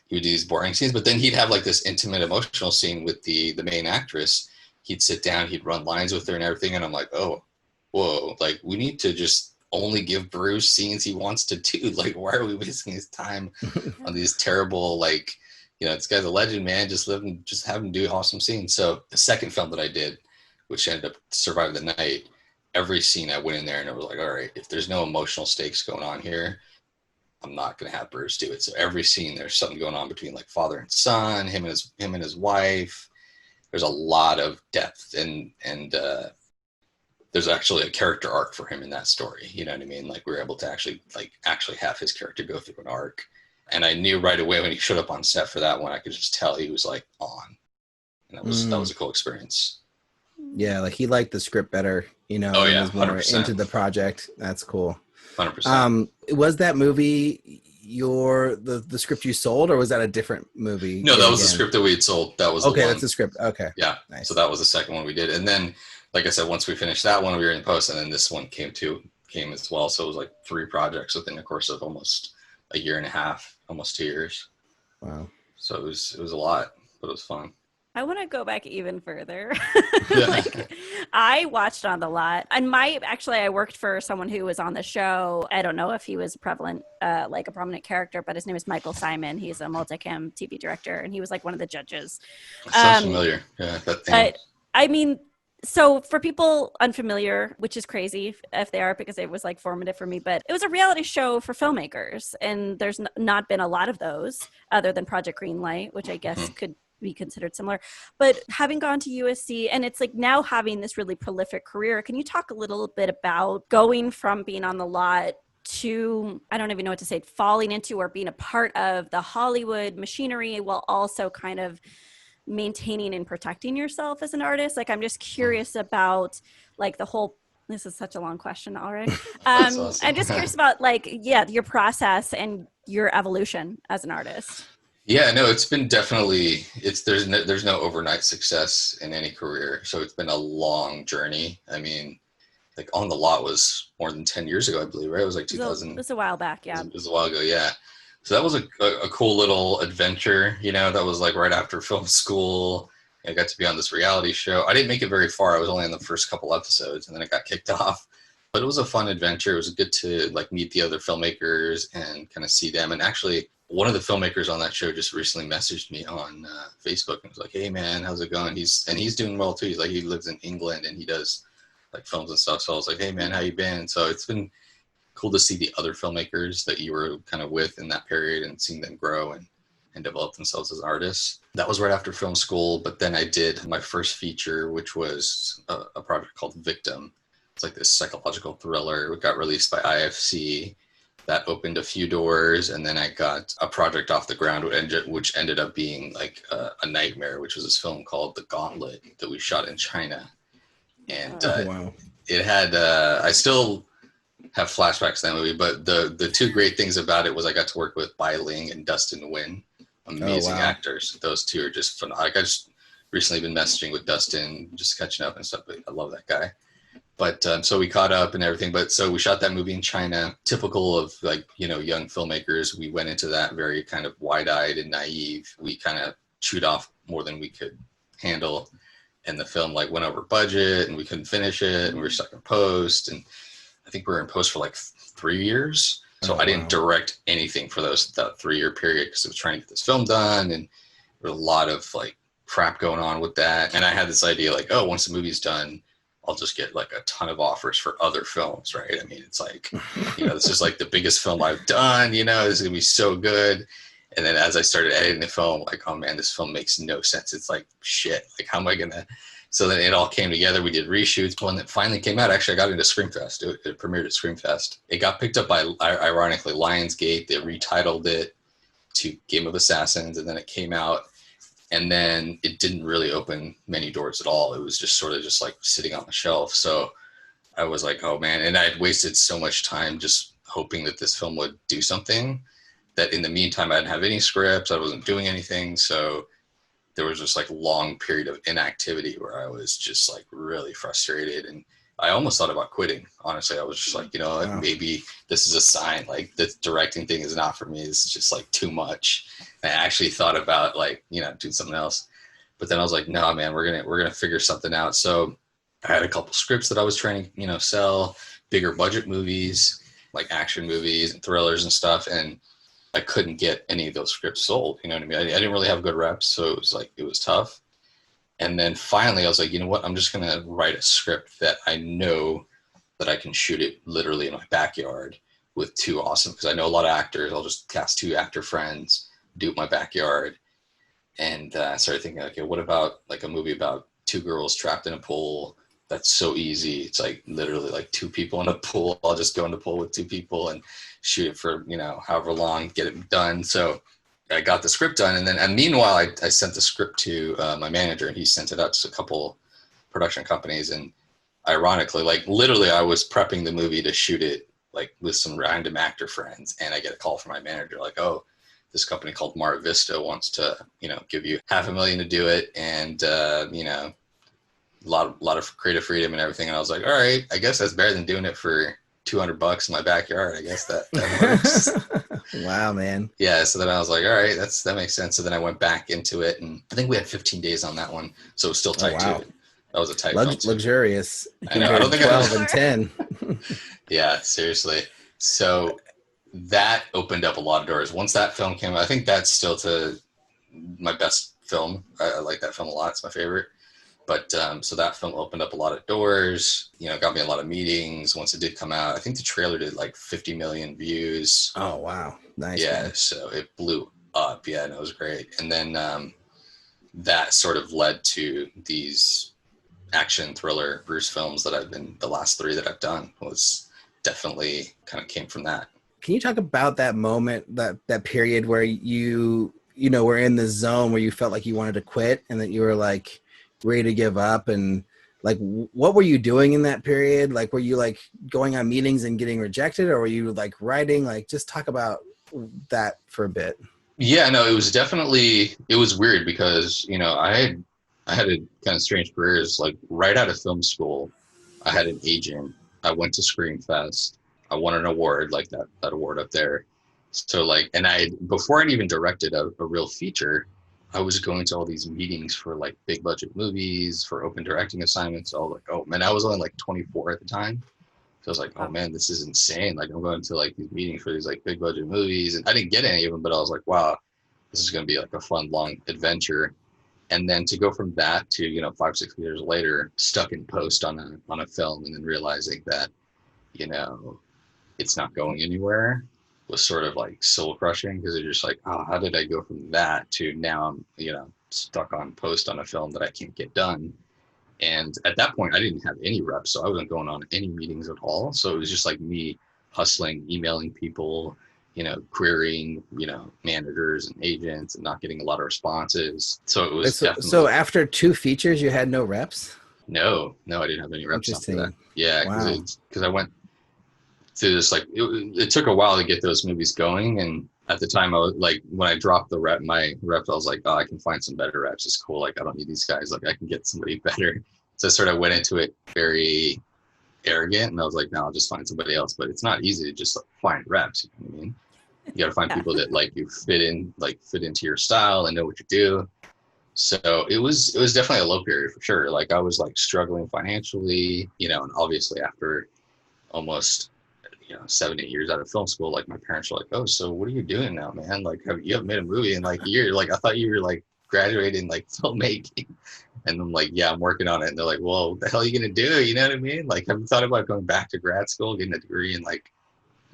he would do these boring scenes, but then he'd have like this intimate emotional scene with the main actress. He'd sit down, he'd run lines with her and everything. And I'm like, oh, whoa, like, we need to just only give Bruce scenes he wants to do. Like, why are we wasting his time on these terrible, like, this guy's a legend, man. Just have him do awesome scenes. So the second film that I did, which ended up Survive the Night, every scene I went in there and I was like, all right, if there's no emotional stakes going on here, I'm not going to have Bruce do it. So every scene, there's something going on between like father and son, him and his wife. There's a lot of depth, and there's actually a character arc for him in that story. You know what I mean? Like, we were able to actually have his character go through an arc. And I knew right away when he showed up on set for that one, I could just tell he was like on. And that was a cool experience. Yeah, like he liked the script better, Oh yeah, was more 100%. into the project. That's cool. 100%. Was that movie the script you sold, or was that a different movie? No, that was the script that we had sold. That was okay. The one. That's the script. Okay. Yeah. Nice. So that was the second one we did, and then, like I said, once we finished that one, we were in post, and then this one came as well. So it was like 3 projects within the course of almost a year and a half, almost 2 years. Wow. So it was a lot, but it was fun. I want to go back even further. Yeah. I watched on the lot, and I worked for someone who was on the show. I don't know if he was prevalent, like a prominent character, but his name is Michael Simon. He's a multicam TV director, and he was like one of the judges. Sounds familiar. Yeah, that thing. I mean, So for people unfamiliar, which is crazy if they are, because it was like formative for me, but it was a reality show for filmmakers, and there's not been a lot of those other than Project Greenlight, which I guess could be considered similar. But having gone to USC, and it's like now having this really prolific career, can you talk a little bit about going from being on the lot to, I don't even know what to say, falling into or being a part of the Hollywood machinery while also kind of maintaining and protecting yourself as an artist? Like, I'm just curious about like the whole, this is such a long question already. Awesome. I'm just curious about like, your process and your evolution as an artist. Yeah, no, it's been definitely, there's no overnight success in any career. So it's been a long journey. I mean, like On the Lot was more than 10 years ago, I believe, right? It was like 2000. It was a while back, yeah. It was a while ago, yeah. So that was a cool little adventure, that was like right after film school. I got to be on this reality show. I didn't make it very far. I was only on the first couple episodes and then I got kicked off. But it was a fun adventure. It was good to like meet the other filmmakers and kind of see them. And actually, one of the filmmakers on that show just recently messaged me on Facebook and was like, "Hey man, how's it going?" He's doing well too. He's like, he lives in England and he does like films and stuff. So I was like, "Hey man, how you been?" So it's been cool to see the other filmmakers that you were kind of with in that period and seeing them grow and develop themselves as artists. That was right after film school, but then I did my first feature, which was a project called Victim. It's like this psychological thriller. It got released by IFC. That opened a few doors, and then I got a project off the ground, which ended up being like a nightmare, which was this film called The Gauntlet that we shot in China. And wow. It had, I still have flashbacks to that movie, but the two great things about it was I got to work with Bai Ling and Dustin Nguyen, amazing actors. Those two are just phenomenal. Like, I just recently been messaging with Dustin, just catching up and stuff, but I love that guy. But so we caught up and everything. But so we shot that movie in China, typical of like, young filmmakers. We went into that very kind of wide-eyed and naive. We kind of chewed off more than we could handle. And the film like went over budget and we couldn't finish it. And we were stuck in post. And I think we were in post for like 3 years. So I didn't direct anything for that 3-year period because I was trying to get this film done. And there was a lot of like crap going on with that. And I had this idea like, oh, once the movie's done, I'll just get like a ton of offers for other films, right? I mean, it's like, this is like the biggest film I've done, it's gonna be so good. And then as I started editing the film, like, oh man, this film makes no sense. It's like, shit, like how am I gonna, so then it all came together. We did reshoots. When it finally came out, actually I got into Screamfest. It premiered at Screamfest. It got picked up by, ironically, Lionsgate. They retitled it to Game of Assassins, and then it came out. And then it didn't really open many doors at all. It was just sort of just like sitting on the shelf. So I was like, oh man. And I had wasted so much time just hoping that this film would do something that in the meantime, I didn't have any scripts. I wasn't doing anything. So there was just like long period of inactivity where I was just like really frustrated. And I almost thought about quitting. Honestly, I was just like, maybe this is a sign, like the directing thing is not for me. It's just like too much. And I actually thought about like, doing something else. But then I was like, no, man, we're going to figure something out. So I had a couple scripts that I was trying to, sell, bigger budget movies, like action movies and thrillers and stuff. And I couldn't get any of those scripts sold. You know what I mean? I didn't really have good reps. So it was tough. And then finally I was like, you know what, I'm just going to write a script that I know that I can shoot it literally in my backyard with two awesome, because I know a lot of actors. I'll just cast 2 actor friends, do it in my backyard. And I started thinking, okay, what about like a movie about 2 girls trapped in a pool? That's so easy. It's like literally like 2 people in a pool. I'll just go in the pool with 2 people and shoot it for, however long, get it done. So I got the script done. And meanwhile, I sent the script to my manager, and he sent it out to a couple production companies. And ironically, like literally I was prepping the movie to shoot it like with some random actor friends. And I get a call from my manager like, oh, this company called Mar Vista wants to, give you $500,000 to do it. And, a lot of creative freedom and everything. And I was like, all right, I guess that's better than doing it for $200 in my backyard. I guess that works. Wow, man. Yeah. So then I was like, all right, that makes sense. So then I went back into it, and I think we had 15 days on that one. So it was still tight too. That was a tight film too. Luxurious. I know. I don't think 12 and 10. Yeah, seriously. So that opened up a lot of doors. Once that film came out, I think that's still my best film. I like that film a lot. It's my favorite. But so that film opened up a lot of doors, you know, got me a lot of meetings. Once it did come out, I think the trailer did like 50 million views. Oh, wow. Nice. Yeah, Man. so it blew up. Yeah, and it was great. And then that sort of led to these action thriller Bruce films that I've been, the last 3 that I've done was definitely kind of came from that. Can you talk about that moment, that period where you know, were in the zone where you felt like you wanted to quit and that you were like ready to give up, and like what were you doing in that period? Like were you like going on meetings and getting rejected, or were you like writing? Like just talk about that for a bit. Yeah, no, it was weird because, you know, I had a kind of strange careers. Like right out of film school, I had an agent. I went to Screen Fest. I won an award, like that award up there. So like, and before I'd even directed a real feature, I was going to all these meetings for like big budget movies, for open directing assignments. I was like, oh man, I was only like 24 at the time. So I was like, oh man, this is insane. Like I'm going to like these meetings for these like big budget movies, and I didn't get any of them, but I was like, wow, this is going to be like a fun, long adventure. And then to go from that to, you know, 5-6 years later, stuck in post on a film, and then realizing that, you know, it's not going anywhere was sort of like soul crushing, because you're just like, oh, how did I go from that to now I'm, you know, stuck on post on a film that I can't get done. And at that point I didn't have any reps, so I wasn't going on any meetings at all. So it was just like me hustling, emailing people, you know, querying, you know, managers and agents, and not getting a lot of responses. So it was definitely... So after 2 features you had no reps? No, I didn't have any reps after that. Yeah, because I went through this, like it took a while to get those movies going, and at the time I was like, when I dropped my rep, I was like, oh, I can find some better reps. It's cool. Like I don't need these guys. Like I can get somebody better. So I sort of went into it very arrogant, and I was like, no, I'll just find somebody else. But it's not easy to just like, find reps. You know what I mean? You got to find people that like you fit into your style and know what you do. So it was definitely a low period for sure. Like I was like struggling financially, you know, and obviously after almost, you know, 7-8 years out of film school, like my parents were like, oh, so what are you doing now, man? Like you haven't made a movie in like a year. Like I thought you were like graduating like filmmaking. And I'm like, yeah, I'm working on it. And they're like, well, what the hell are you gonna do? You know what I mean? Like, have you thought about going back to grad school, getting a degree in like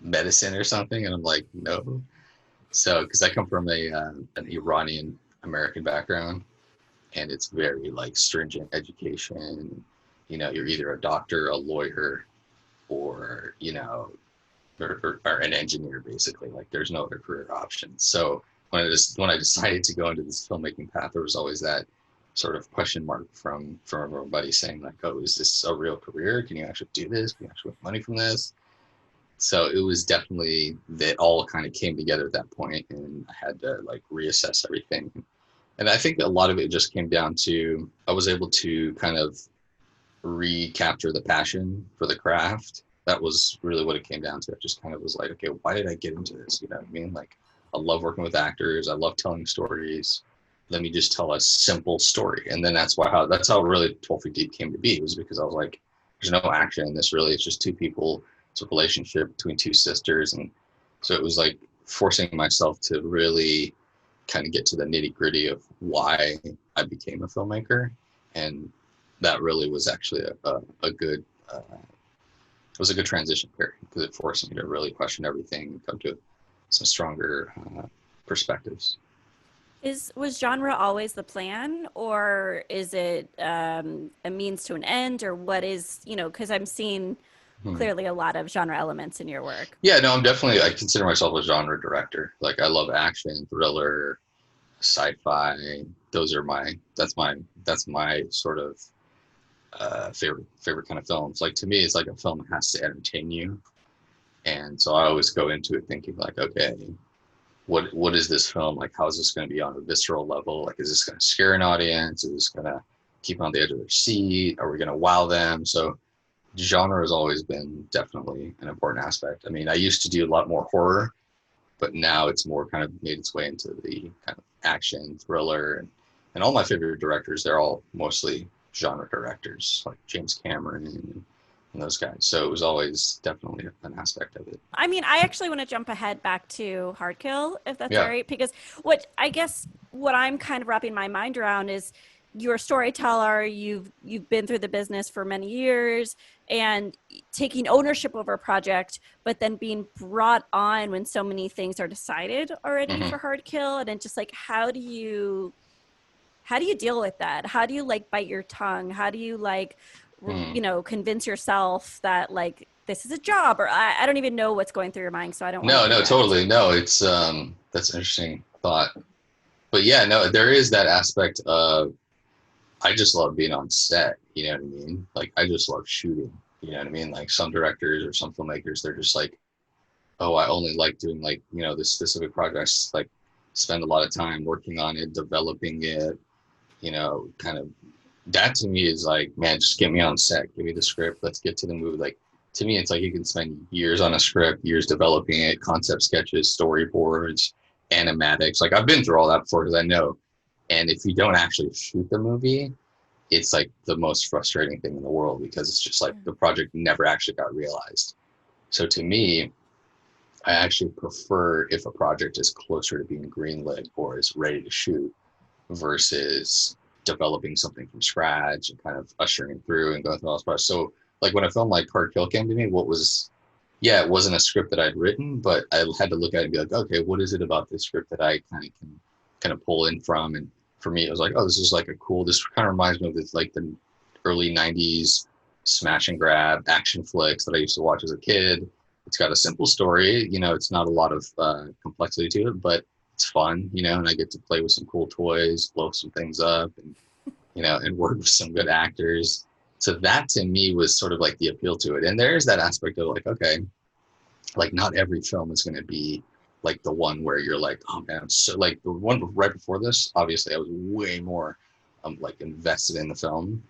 medicine or something? And I'm like, no. So because I come from an Iranian American background, and it's very like stringent education. You know, you're either a doctor, a lawyer, or, you know, or an engineer, basically. Like there's no other career options. So when I decided to go into this filmmaking path, there was always that sort of question mark from everybody saying like, oh, is this a real career? Can you actually do this? Can you actually make money from this? So it was definitely that all kind of came together at that point, and I had to like reassess everything. And I think a lot of it just came down to, I was able to kind of recapture the passion for the craft. That was really what it came down to. It just kind of was like, okay, why did I get into this? You know what I mean? Like I love working with actors. I love telling stories. Let me just tell a simple story. And then that's how really 12 Feet Deep came to be. It was because I was like, there's no action in this really. It's just 2 people. It's a relationship between 2 sisters. And so it was like forcing myself to really kind of get to the nitty gritty of why I became a filmmaker. And that really was actually a good transition period, because it forced me to really question everything and come to some stronger perspectives. Was genre always the plan, or is it a means to an end, or what is, you know, because I'm seeing clearly a lot of genre elements in your work. Yeah, no, I consider myself a genre director. Like I love action, thriller, sci-fi. That's my sort of favorite kind of films. Like to me, it's like a film has to entertain you. And so I always go into it thinking like, okay, what is this film? Like, how is this going to be on a visceral level? Like, is this going to scare an audience? Is this going to keep them on the edge of their seat? Are we going to wow them? So genre has always been definitely an important aspect. I mean, I used to do a lot more horror, but now it's more kind of made its way into the kind of action, thriller, and all my favorite directors, they're all mostly genre directors, like James Cameron and those guys. So it was always definitely an aspect of it. I mean, I actually want to jump ahead back to Hardkill, if that's all right, because what I'm kind of wrapping my mind around is you're a storyteller, you've been through the business for many years, and taking ownership over a project, but then being brought on when so many things are decided already for Hard Kill, and then just like how do you deal with that? How do you like bite your tongue? How do you like you know, convince yourself that like this is a job? Or I don't even know what's going through your mind, so I don't No, totally. No, it's that's an interesting thought. But yeah, no, there is that aspect of I just love being on set, you know what I mean? Like I just love shooting, you know what I mean? Like some directors or some filmmakers, they're just like, oh, I only like doing like, you know, this specific projects, like spend a lot of time working on it, developing it, you know, kind of that to me is like, man, just get me on set, give me the script, let's get to the movie. Like to me, it's like you can spend years on a script, years developing it, concept sketches, storyboards, animatics. Like I've been through all that before because I know. And if you don't actually shoot the movie, it's like the most frustrating thing in the world because it's just like the project never actually got realized. So to me, I actually prefer if a project is closer to being greenlit or is ready to shoot versus developing something from scratch and kind of ushering through and going through all this process. So like when a film like Hard Kill came to me, it wasn't a script that I'd written, but I had to look at it and be like, okay, what is it about this script that I kind of pull in from? And for me, it was like, oh, this is like this kind of reminds me of this, like the early 90s smash and grab action flicks that I used to watch as a kid. It's got a simple story, you know, it's not a lot of complexity to it, but it's fun, you know, and I get to play with some cool toys, blow some things up, and, you know, and work with some good actors. So that to me was sort of like the appeal to it. And there's that aspect of like, okay, like not every film is going to be like the one where you're like, oh man, so like the one right before this, obviously I was way more like invested in the film.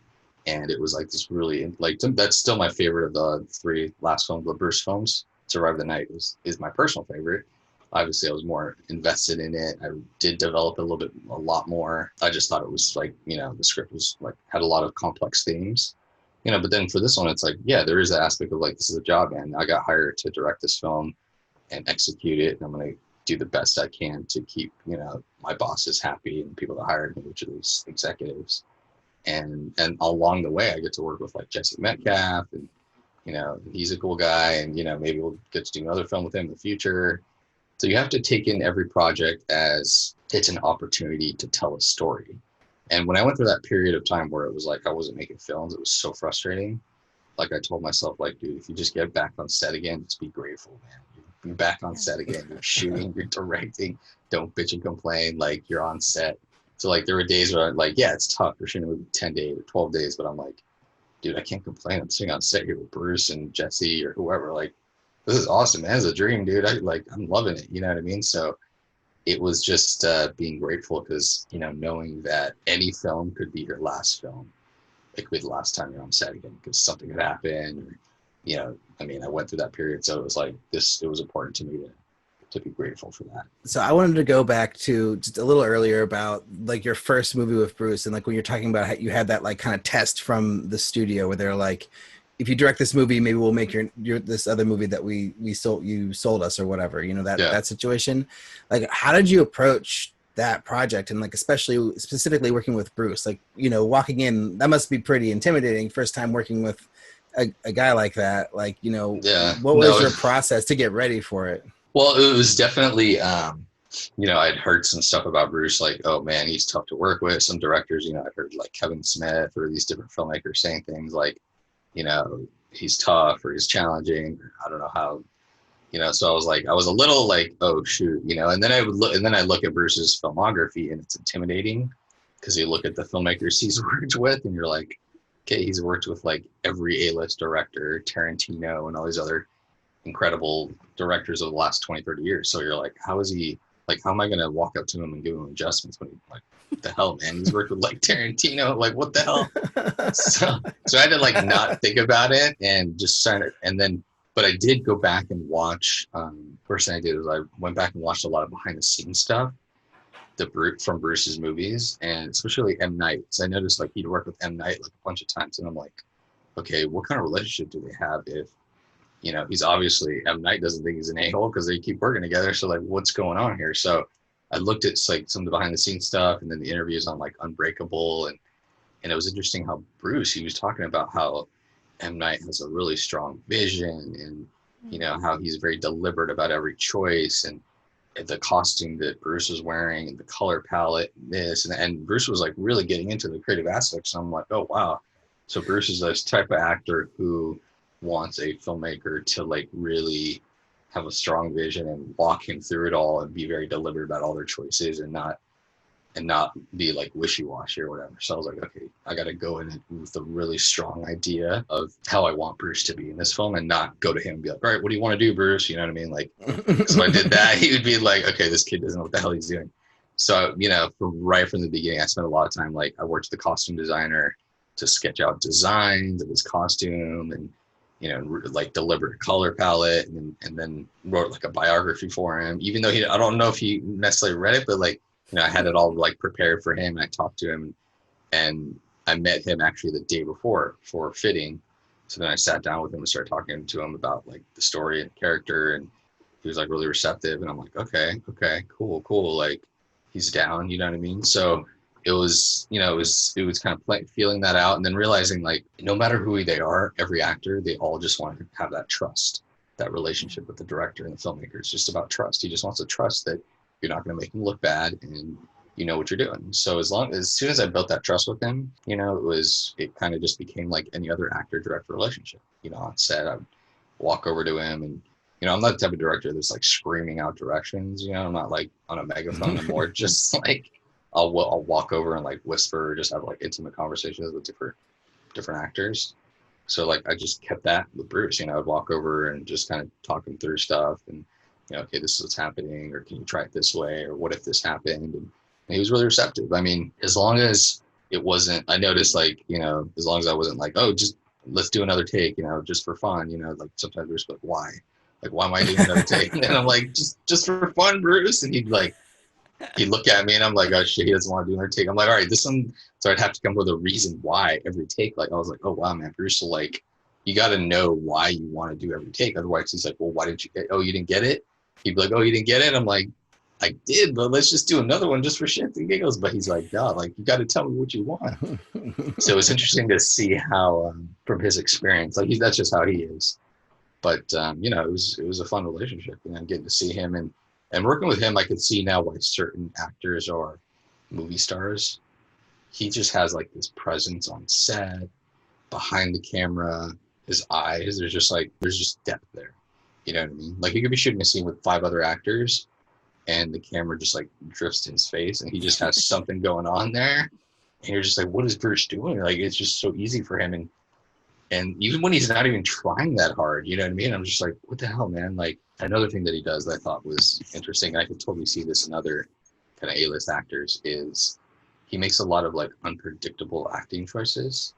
And it was like this really, like, that's still my favorite of the 3 last films, the Bruce films. Survive the Night is my personal favorite. Obviously, I was more invested in it. I did develop a lot more. I just thought it was like, you know, the script was like, had a lot of complex themes, you know, but then for this one, it's like, yeah, there is that aspect of like, this is a job, man. I got hired to direct this film and execute it. And I'm going to do the best I can to keep, you know, my bosses happy and people that hired me, which are these executives. And along the way, I get to work with like Jesse Metcalfe, and, you know, he's a cool guy, and, you know, maybe we'll get to do another film with him in the future. So you have to take in every project as it's an opportunity to tell a story. And when I went through that period of time where it was like I wasn't making films, it was so frustrating. Like I told myself, like, dude, if you just get back on set again, just be grateful, man. You're back on set again. You're shooting, you're directing. Don't bitch and complain. Like you're on set. So like there were days where I'm like, yeah, it's tough. We're shooting a movie 10 days or 12 days, but I'm like, dude, I can't complain. I'm sitting on set here with Bruce and Jesse or whoever. Like, this is awesome, man. It's a dream, dude. I'm loving it. You know what I mean? So it was just being grateful because, you know, knowing that any film could be your last film. It could be the last time you're on set again because something could happen. Or, you know, I mean, I went through that period. So it was like it was important to me to be grateful for that. So I wanted to go back to just a little earlier about like your first movie with Bruce, and like when you're talking about how you had that like kind of test from the studio where they're like, if you direct this movie, maybe we'll make your this other movie that you sold us or whatever, you know, that situation. Like, how did you approach that project? And like, especially specifically working with Bruce, like, you know, walking in, that must be pretty intimidating. First time working with a guy like that, like, you know, what was your process to get ready for it? Well, it was definitely, you know, I'd heard some stuff about Bruce, like, oh man, he's tough to work with. Some directors, you know, I'd heard like Kevin Smith or these different filmmakers saying things like, you know, he's tough or he's challenging. I don't know how, you know, so I was a little like, oh shoot, you know, and then I look at Bruce's filmography and it's intimidating because you look at the filmmakers he's worked with and you're like, okay, he's worked with like every A-list director, Tarantino and all these other incredible directors of the last 20, 30 years. So you're like, how am I going to walk up to him and give him adjustments when like, what the hell, man? He's worked with like Tarantino, like what the hell? So I had to like not think about it and just start it. And then, but I did go back and watch, first thing I did was I went back and watched a lot of behind the scenes stuff from Bruce's movies, and especially M. Night. So I noticed like he'd worked with M. Night like a bunch of times, and I'm like, okay, what kind of relationship do they have if, you know, he's obviously, M. Night doesn't think he's an a-hole because they keep working together. So like, what's going on here? So I looked at like some of the behind the scenes stuff and then the interviews on like Unbreakable, and And it was interesting how Bruce, he was talking about how M. Night has a really strong vision, and you know how he's very deliberate about every choice, and the costume that Bruce was wearing and the color palette and this and Bruce was like really getting into the creative aspects. And I'm like, oh wow. So Bruce is this type of actor who wants a filmmaker to like really have a strong vision and walk him through it all and be very deliberate about all their choices and not be like wishy-washy or whatever. So I was like, okay, I got to go in with a really strong idea of how I want Bruce to be in this film and not go to him and be like, all right, what do you want to do, Bruce? You know what I mean? Like, so I did that. He would be like, okay, this kid doesn't know what the hell he's doing. So, you know, right from the beginning, I spent a lot of time, like I worked with the costume designer to sketch out designs of his costume and, you know, like deliberate color palette and then wrote like a biography for him, even though I don't know if he necessarily read it, but like, you know, I had it all like prepared for him. I talked to him and I met him actually the day before for fitting. So then I sat down with him and started talking to him about like the story and character. And he was like really receptive. And I'm like, okay, cool. Like he's down, you know what I mean? So it was, you know, it was kind of like feeling that out and then realizing like, no matter who they are, every actor, they all just want to have that trust, that relationship with the director and the filmmaker. It's just about trust. He just wants to trust that you're not going to make him look bad and you know what you're doing. So as soon as I built that trust with him, you know, it kind of just became like any other actor director relationship. You know, on set, I'd walk over to him and, you know, I'm not the type of director that's like screaming out directions, you know, I'm not like on a megaphone anymore. Just like I'll walk over and like whisper or just have like intimate conversations with different actors. So like I just kept that with Bruce, you know, I'd walk over and just kind of talk him through stuff and, you know, okay, this is what's happening, or can you try it this way, or what if this happened? And he was really receptive. I mean, as long as it wasn't, I noticed like, you know, as long as I wasn't like, oh, just let's do another take, you know, just for fun, you know, like sometimes Bruce would be like, why? Like, why am I doing another take? And I'm like, just for fun, Bruce. And he'd look at me and I'm like, oh shit, he doesn't want to do another take. I'm like, all right, this one. So I'd have to come up with a reason why every take. Like, I was like, oh wow, man, Bruce will like, you got to know why you want to do every take. Otherwise he's like, well, why didn't you get, oh, you didn't get it? He'd be like, oh, you didn't get it? I'm like, I did, but let's just do another one just for shits and giggles. But he's like, God, like, you got to tell me what you want. So it's interesting to see how, from his experience, like that's just how he is. But, you know, it was a fun relationship, you know, getting to see him and working with him. I could see now why certain actors are movie stars. He just has like this presence on set, behind the camera, his eyes. There's just depth there. You know what I mean? Like, you could be shooting a scene with 5 other actors and the camera just like drifts to his face and he just has something going on there. And you're just like, what is Bruce doing? Like, it's just so easy for him. And even when he's not even trying that hard, you know what I mean? I'm just like, what the hell, man? Like, another thing that he does that I thought was interesting, and I could totally see this in other kind of A-list actors, is he makes a lot of like unpredictable acting choices.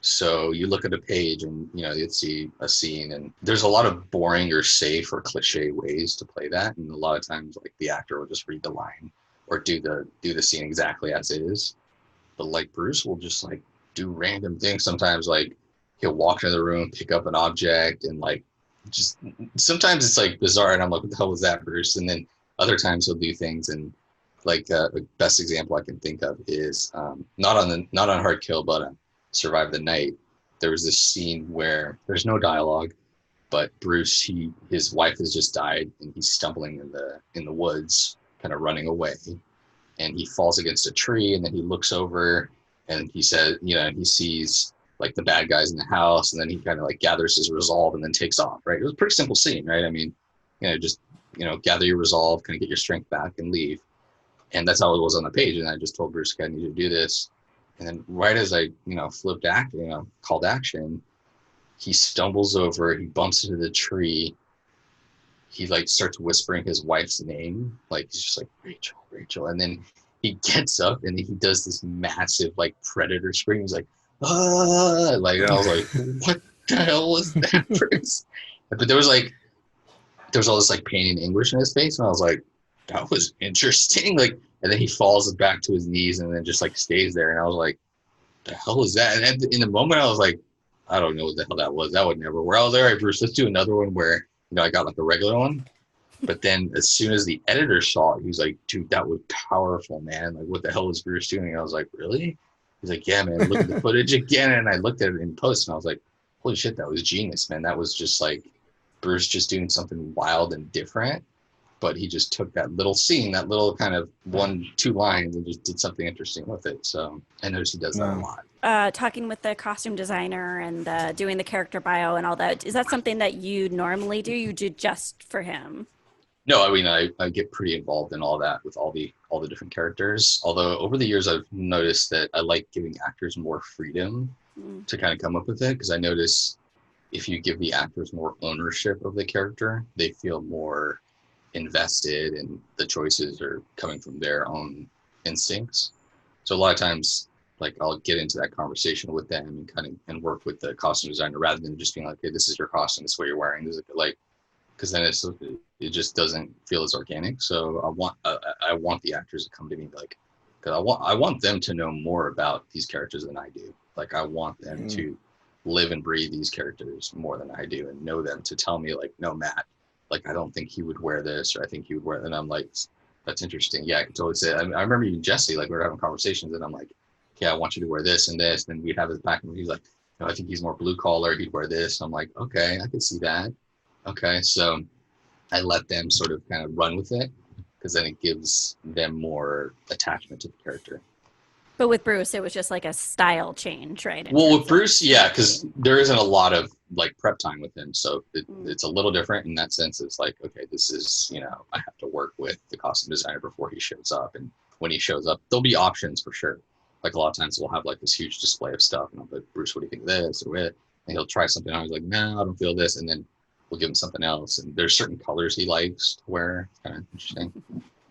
So you look at a page and, you know, you'd see a scene and there's a lot of boring or safe or cliche ways to play that. And a lot of times like the actor will just read the line or do the scene exactly as it is. But like Bruce will just like do random things. Sometimes like he'll walk into the room, pick up an object and like just sometimes it's like bizarre. And I'm like, what the hell was that, Bruce? And then other times he'll do things and like the best example I can think of is not on Hard Kill, but Survive the Night. There was this scene where there's no dialogue, but Bruce, his wife has just died and he's stumbling in the woods, kind of running away, and he falls against a tree and then he looks over and he says, you know, he sees like the bad guys in the house and then he kind of like gathers his resolve and then takes off, right? It was a pretty simple scene, right? I mean, you know, just, you know, gather your resolve, kind of get your strength back and leave. And that's how it was on the page. And I just told Bruce, I need to do this. And then right as I, you know, called action, he stumbles over, he bumps into the tree. He like starts whispering his wife's name. Like, he's just like, Rachel, Rachel. And then he gets up and he does this massive like predator scream. He's like, ah, like, and I was like, what the hell was that, Bruce? But there was all this like pain and anguish in his face. And I was like, that was interesting. Like, and then he falls back to his knees and then just like stays there. And I was like, the hell was that? And in the moment I was like, I don't know what the hell that was. That would never work. I was like, all right, Bruce, let's do another one where, you know, I got like a regular one. But then as soon as the editor saw it, he was like, dude, that was powerful, man. Like, what the hell was Bruce doing? And I was like, really? He's like, yeah, man, look at the footage again. And I looked at it in post and I was like, holy shit, that was genius, man. That was just like Bruce just doing something wild and different. But he just took that little scene, that little kind of 1-2 lines, and just did something interesting with it. So I noticed he does that a lot. Talking with the costume designer and doing the character bio and all that, is that something that you normally do? You do just for him? No, I mean, I get pretty involved in all that with all the different characters. Although over the years, I've noticed that I like giving actors more freedom to kind of come up with it, because I notice if you give the actors more ownership of the character, they feel more invested and the choices are coming from their own instincts. So a lot of times, like, I'll get into that conversation with them and kind of work with the costume designer rather than just being like, hey, this is your costume, this is what you're wearing. This is like, because then it just doesn't feel as organic. So I want the actors to come to me like, because I want them to know more about these characters than I do. Like, I want them to live and breathe these characters more than I do, and know them to tell me like, no, Matt, like, I don't think he would wear this, or I think he would wear it. And I'm like, that's interesting. Yeah, I can totally say it. I remember even Jesse, like, we were having conversations and I'm like, yeah, I want you to wear this and this. And we'd have his back and he's like, no, I think he's more blue collar. He'd wear this. I'm like, okay, I can see that. Okay. So I let them sort of kind of run with it, because then it gives them more attachment to the character. But with Bruce, it was just like a style change, right? Well, with Bruce, yeah, because there isn't a lot of like prep time with him. So it's a little different in that sense. It's like, okay, this is, I have to work with the costume designer before he shows up. And when he shows up, there'll be options for sure. Like, a lot of times we'll have like this huge display of stuff. And I'll be like, Bruce, what do you think of this or it? And he'll try something. I was like, no, I don't feel this. And then we'll give him something else. And there's certain colors he likes to wear. It's kind of interesting.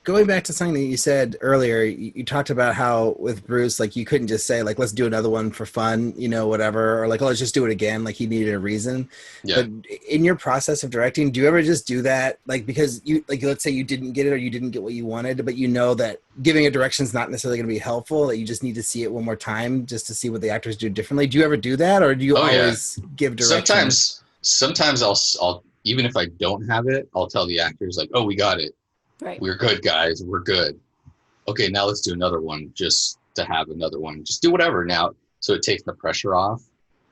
Going back to something that you said earlier, you talked about how with Bruce, like, you couldn't just say like, let's do another one for fun, whatever, or like, oh, let's just do it again. Like, he needed a reason. Yeah. But in your process of directing, do you ever just do that? Like, because you, like, let's say you didn't get it or you didn't get what you wanted, but you know that giving a direction is not necessarily going to be helpful, that you just need to see it one more time just to see what the actors do differently. Do you ever do that, or do you always give direction? Sometimes I'll, even if I don't have it, I'll tell the actors like, oh, we got it. Right. We're good, guys. We're good. Okay, now let's do another one, just to have another one. Just do whatever now. So it takes the pressure off,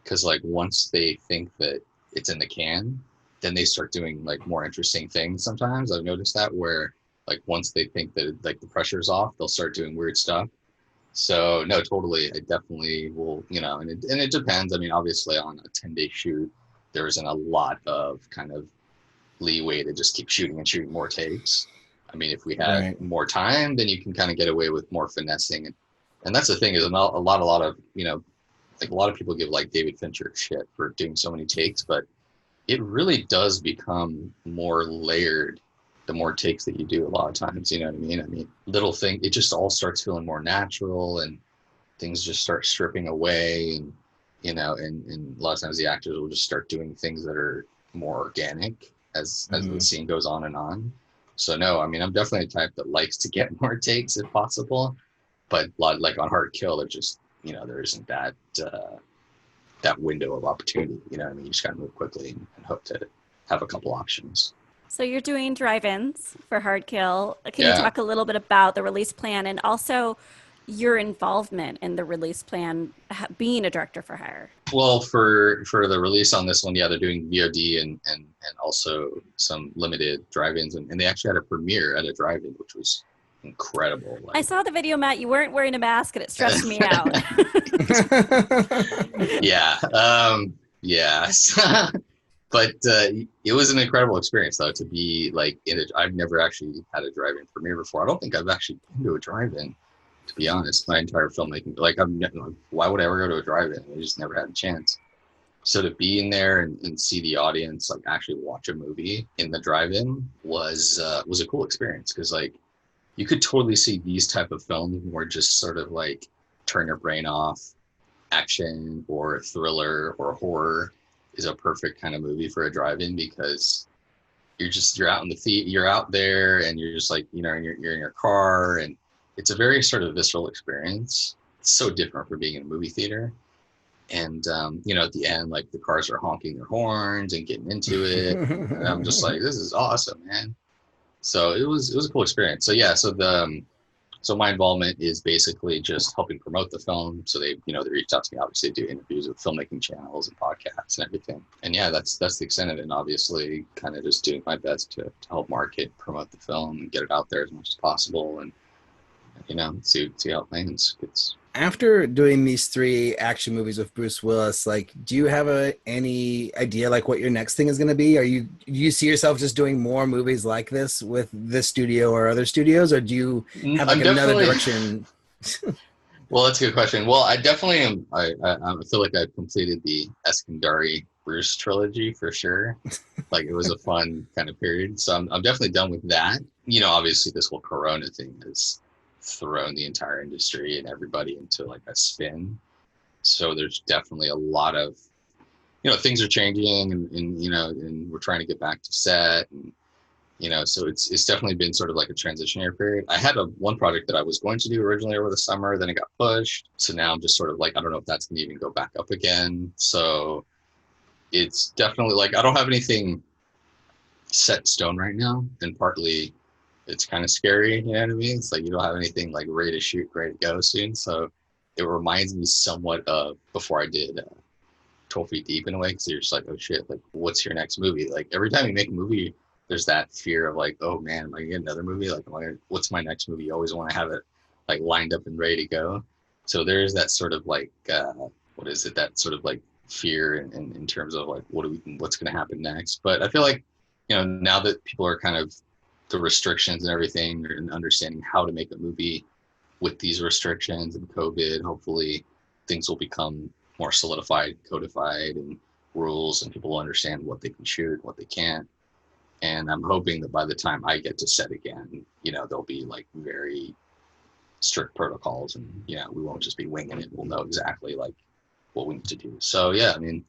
because like once they think that it's in the can, then they start doing like more interesting things. Sometimes I've noticed that, where like once they think that like the pressure's off, they'll start doing weird stuff. So no, totally. I definitely will, and it depends. I mean, obviously on a 10-day shoot, there isn't a lot of kind of leeway to just keep shooting and shooting more takes. I mean, if we had more time, then you can kind of get away with more finessing. And that's the thing, is a lot of, like, a lot of people give like David Fincher shit for doing so many takes, but it really does become more layered the more takes that you do a lot of times, you know what I mean? I mean, little thing, it just all starts feeling more natural, and things just start stripping away, and, and a lot of times the actors will just start doing things that are more organic as the scene goes on and on. So no, I mean, I'm definitely the type that likes to get more takes if possible, but like on Hard Kill, there just, there isn't that window of opportunity. You know what I mean? You just gotta move quickly and hope to have a couple options. So you're doing drive-ins for Hard Kill. Can you talk a little bit about the release plan and also your involvement in the release plan, being a director for hire? Well, for the release on this one, they're doing VOD and also some limited drive-ins, and they actually had a premiere at a drive-in, which was incredible. I saw the video, Matt. You weren't wearing a mask, and it stressed me out. But it was an incredible experience, though, to be like in it. I've never actually had a drive-in premiere before. I don't think I've actually been to a drive-in, to be honest. My entire filmmaking, like, why would I ever go to a drive-in? I just never had a chance. So to be in there and see the audience like actually watch a movie in the drive-in was a cool experience, because like you could totally see these type of films where just sort of like turn your brain off. Action or thriller or horror is a perfect kind of movie for a drive-in, because you're out in the you're out there, and you're just like, you're in your car, and it's a very sort of visceral experience. It's so different from being in a movie theater. And at the end, like, the cars are honking their horns and getting into it. And I'm just like, this is awesome, man. So it was a cool experience. So yeah, so So my involvement is basically just helping promote the film. So they reached out to me. Obviously, do interviews with filmmaking channels and podcasts and everything. And yeah, that's the extent of it. And obviously, kind of just doing my best to help market, promote the film, and get it out there as much as possible. And see how it lands. After doing these 3 action movies with Bruce Willis, like, do you have any idea like what your next thing is going to be? Do you see yourself just doing more movies like this with this studio or other studios, or do you have like another direction? Well, that's a good question. Well, I definitely am. I feel like I've completed the Eskandari Bruce trilogy for sure. Like, it was a fun kind of period. So I'm definitely done with that. Obviously this whole Corona thing has thrown the entire industry and everybody into like a spin. So there's definitely a lot of, things are changing and we're trying to get back to set. And, so it's definitely been sort of like a transitionary period. I had one project that I was going to do originally over the summer, then it got pushed. So now I'm just sort of like, I don't know if that's going to even go back up again. So it's definitely like, I don't have anything set in stone right now. And partly it's kind of scary, you know what I mean? It's like you don't have anything like ready to shoot, ready to go soon. So it reminds me somewhat of before I did 12 Feet Deep in a way, because you're just like, oh shit, like what's your next movie? Like every time you make a movie, there's that fear of like, oh man, am I gonna get another movie? Like, what's my next movie? You always want to have it like lined up and ready to go. So there's that sort of like, that sort of like fear in terms of like, what's gonna happen next? But I feel like, now that people are kind of the restrictions and everything and understanding how to make a movie with these restrictions and COVID, hopefully things will become more solidified, codified, and rules, and people will understand what they can shoot, what they can't. And I'm hoping that by the time I get to set again, there'll be like very strict protocols and, we won't just be winging it. We'll know exactly like what we need to do. So yeah, I mean,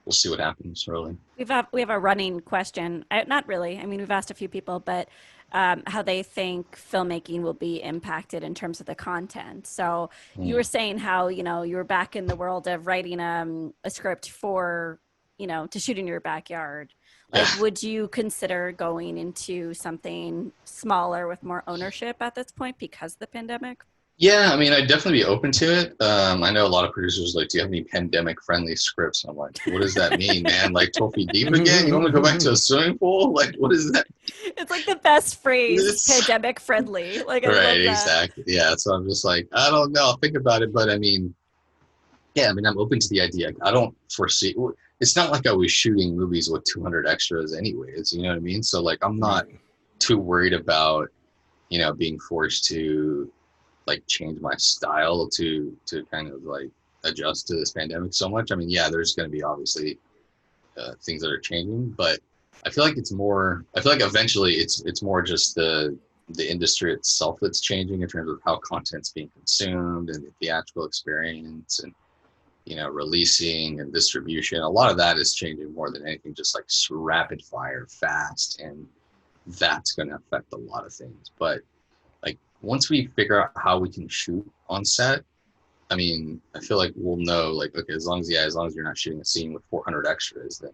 we'll see what happens, really. We have a running question. Not really. I mean, we've asked a few people, but how they think filmmaking will be impacted in terms of the content. So you were saying how, you were back in the world of writing a script for, to shoot in your backyard. Like, would you consider going into something smaller with more ownership at this point because of the pandemic? Yeah, I mean, I'd definitely be open to it. I know a lot of producers like, do you have any pandemic-friendly scripts? And I'm like, what does that mean, man? Like 12 Feet Deep again? You want to go back to a swimming pool? Like, what is that? It's like the best phrase, pandemic-friendly. Like, I love that. Exactly. Yeah, so I'm just like, I don't know. I'll think about it. But I mean, I'm open to the idea. I don't foresee. It's not like I was shooting movies with 200 extras anyways. You know what I mean? So like, I'm not too worried about, being forced to like change my style to kind of like adjust to this pandemic so much. I mean, yeah, there's going to be obviously things that are changing, but I feel like eventually it's more just the industry itself that's changing in terms of how content's being consumed and the theatrical experience and, releasing and distribution. A lot of that is changing more than anything, just like rapid fire, fast. And that's going to affect a lot of things. But like, once we figure out how we can shoot on set, I mean, I feel like we'll know, like, okay, as long as you're not shooting a scene with 400 extras, then,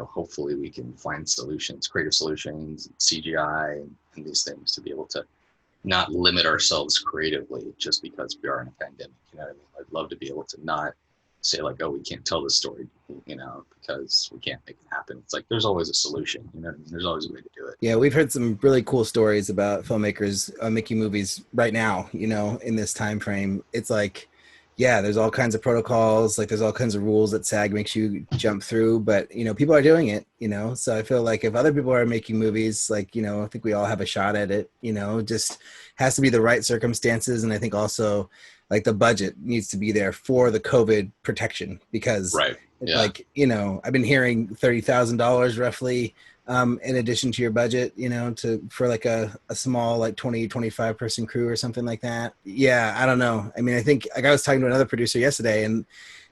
hopefully we can find solutions, creative solutions, CGI, and these things to be able to not limit ourselves creatively just because we are in a pandemic. You know what I mean? I'd love to be able to not say like, oh, we can't tell this story, because we can't make it happen. It's like, there's always a solution, you know what I mean? There's always a way to do it. Yeah, we've heard some really cool stories about filmmakers making movies right now, in this time frame. It's like, yeah, there's all kinds of protocols, like there's all kinds of rules that SAG makes you jump through, but, people are doing it, so I feel like if other people are making movies, like, I think we all have a shot at it, just has to be the right circumstances. And I think also like the budget needs to be there for the COVID protection because like, I've been hearing $30,000 roughly in addition to your budget, for like a small, like 20, 25 person crew or something like that. Yeah. I don't know. I mean, I think like I was talking to another producer yesterday and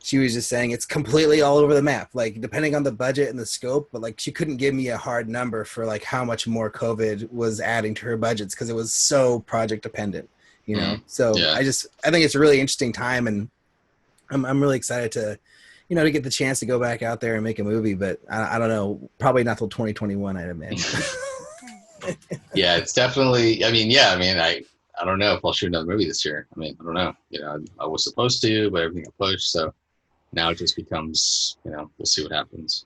she was just saying it's completely all over the map, like depending on the budget and the scope, but like she couldn't give me a hard number for like how much more COVID was adding to her budgets because it was so project dependent, So I think it's a really interesting time and I'm really excited to, to get the chance to go back out there and make a movie, but I don't know, probably not till 2021, I'd imagine. Yeah, it's definitely, I I don't know if I'll shoot another movie this year. I mean, I don't know. You know, I was supposed to, but everything got pushed. So now it just becomes, you know, we'll see what happens.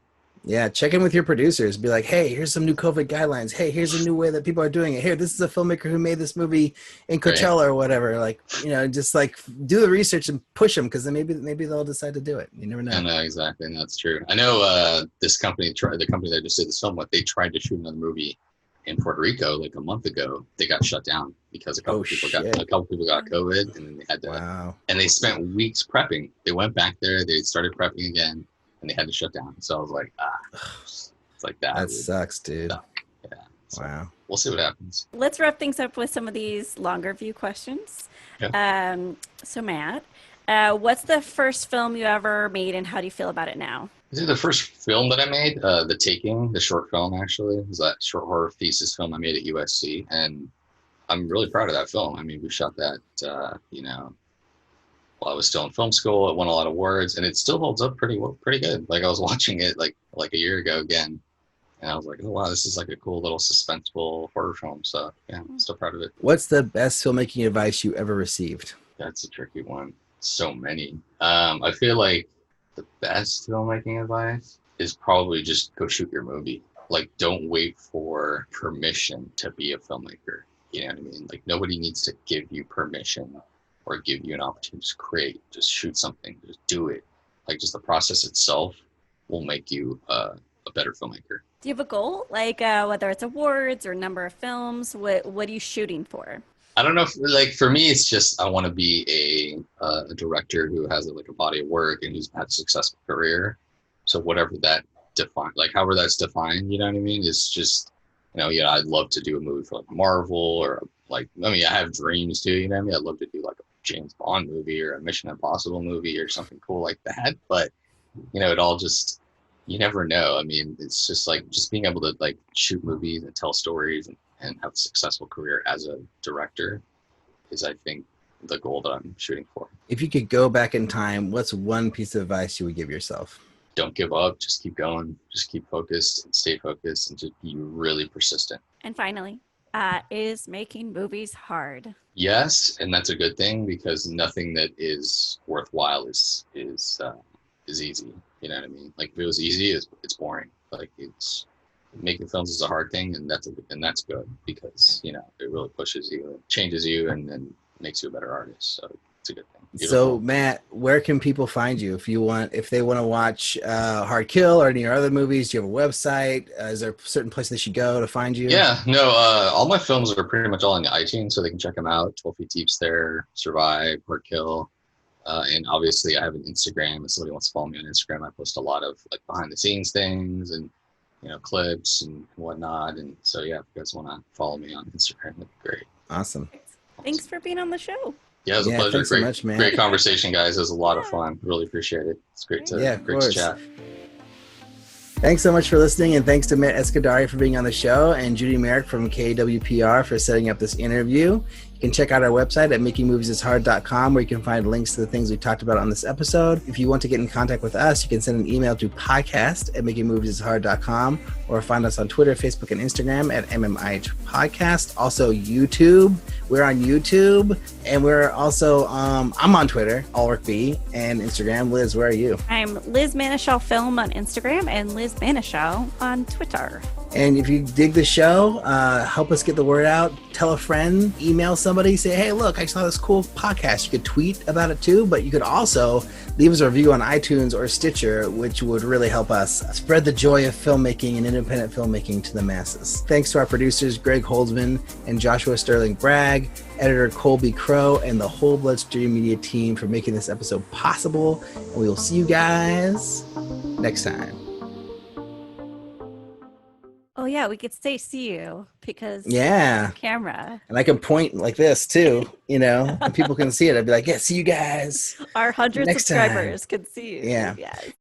Yeah, check in with your producers. Be like, hey, here's some new COVID guidelines. Hey, here's a new way that people are doing it. Here, this is a filmmaker who made this movie in Coachella or whatever. Like, you know, just like do the research and push them, because then maybe they'll decide to do it. You never know. I know, exactly. And that's true. I know this company, the company that I just did this film with, they tried to shoot another movie in Puerto Rico like a month ago. They got shut down because a couple people got COVID, and then they had to. And they spent weeks prepping. They went back there. They started prepping again. And they had to shut down. So I was like, it's like that. That sucks, dude. Yeah. So wow. We'll see what happens. Let's wrap things up with some of these longer view questions. Yeah. So Matt, what's the first film you ever made, and how do you feel about it now? This is the first film that I made, The Taking, the short film actually. It was that short horror thesis film I made at USC. And I'm really proud of that film. I mean, we shot that, while I was still in film school. It won a lot of awards, and it still holds up pretty good. Like I was watching it like a year ago again, and I was like, oh wow, this is like a cool little suspenseful horror film. So yeah, I'm still proud of it. What's the best filmmaking advice you ever received? That's a tricky one. So many. I feel like the best filmmaking advice is probably just go shoot your movie. Like, don't wait for permission to be a filmmaker. You know what I mean? Like, nobody needs to give you permission or give you an opportunity to create. Just shoot something. Just do it. Like, just the process itself will make you a better filmmaker. Do you have a goal? Like, whether it's awards or number of films, what are you shooting for? I don't know. Like, for me, it's just I want to be a director who has like a body of work and who's had a successful career. So whatever that define, like however that's defined, you know what I mean? It's just, I'd love to do a movie for like Marvel or like, I have dreams too, you know what I mean? I'd love to do like a James Bond movie or a Mission Impossible movie or something cool like that. But, it all just, you never know. I mean, it's just like, just being able to like shoot movies and tell stories and have a successful career as a director is, I think, the goal that I'm shooting for. If you could go back in time, what's one piece of advice you would give yourself? Don't give up. Just keep going. Just keep focused and stay focused and just be really persistent. And finally, is making movies hard? Yes, and that's a good thing because nothing that is worthwhile is easy. You know what I mean? Like if it was easy, it's boring. Like it's making films is a hard thing, and that's good because it really pushes you, changes you, and then makes you a better artist. So it's a good thing. Beautiful. So Matt, where can people find you if they want to watch Hard Kill or any of your other movies? Do you have a website? Is there a certain place they should go to find you? Yeah, no, all my films are pretty much all on iTunes, so they can check them out. 12 Feet Deep's there, Survive, Hard Kill. And obviously I have an Instagram. If somebody wants to follow me on Instagram, I post a lot of like behind the scenes things and clips and whatnot. And so yeah, if you guys want to follow me on Instagram, that'd be great. Awesome. Thanks for being on the show. Yeah, it was a pleasure. Thanks so much, man. Great conversation, guys. It was a lot of fun. Really appreciate it. It's great to chat. Thanks so much for listening, and thanks to Matt Eskandari for being on the show, and Judy Merrick from KWPR for setting up this interview. You can check out our website at makingmoviesishard.com, where you can find links to the things we talked about on this episode. If you want to get in contact with us, you can send an email to podcast@makingmoviesishard.com, or find us on Twitter, Facebook, and Instagram at MMIH Podcast. Also, YouTube. We're on YouTube, and we're also, I'm on Twitter, AlricB, and Instagram. Liz, where are you? I'm Liz Manischal Film on Instagram and Liz Manischal on Twitter. And if you dig the show, help us get the word out. Tell a friend, email somebody, say, hey, look, I saw this cool podcast. You could tweet about it too, but you could also leave us a review on iTunes or Stitcher, which would really help us spread the joy of filmmaking and independent filmmaking to the masses. Thanks to our producers, Greg Holdsman and Joshua Sterling Bragg, editor Colby Crow, and the whole Bloodstream Media team for making this episode possible. And we will see you guys next time. Oh yeah, we could say see you because camera. And I can point like this too, and people can see it. I'd be like, yeah, see you guys. Our 100 subscribers can see you. Yeah. Yes.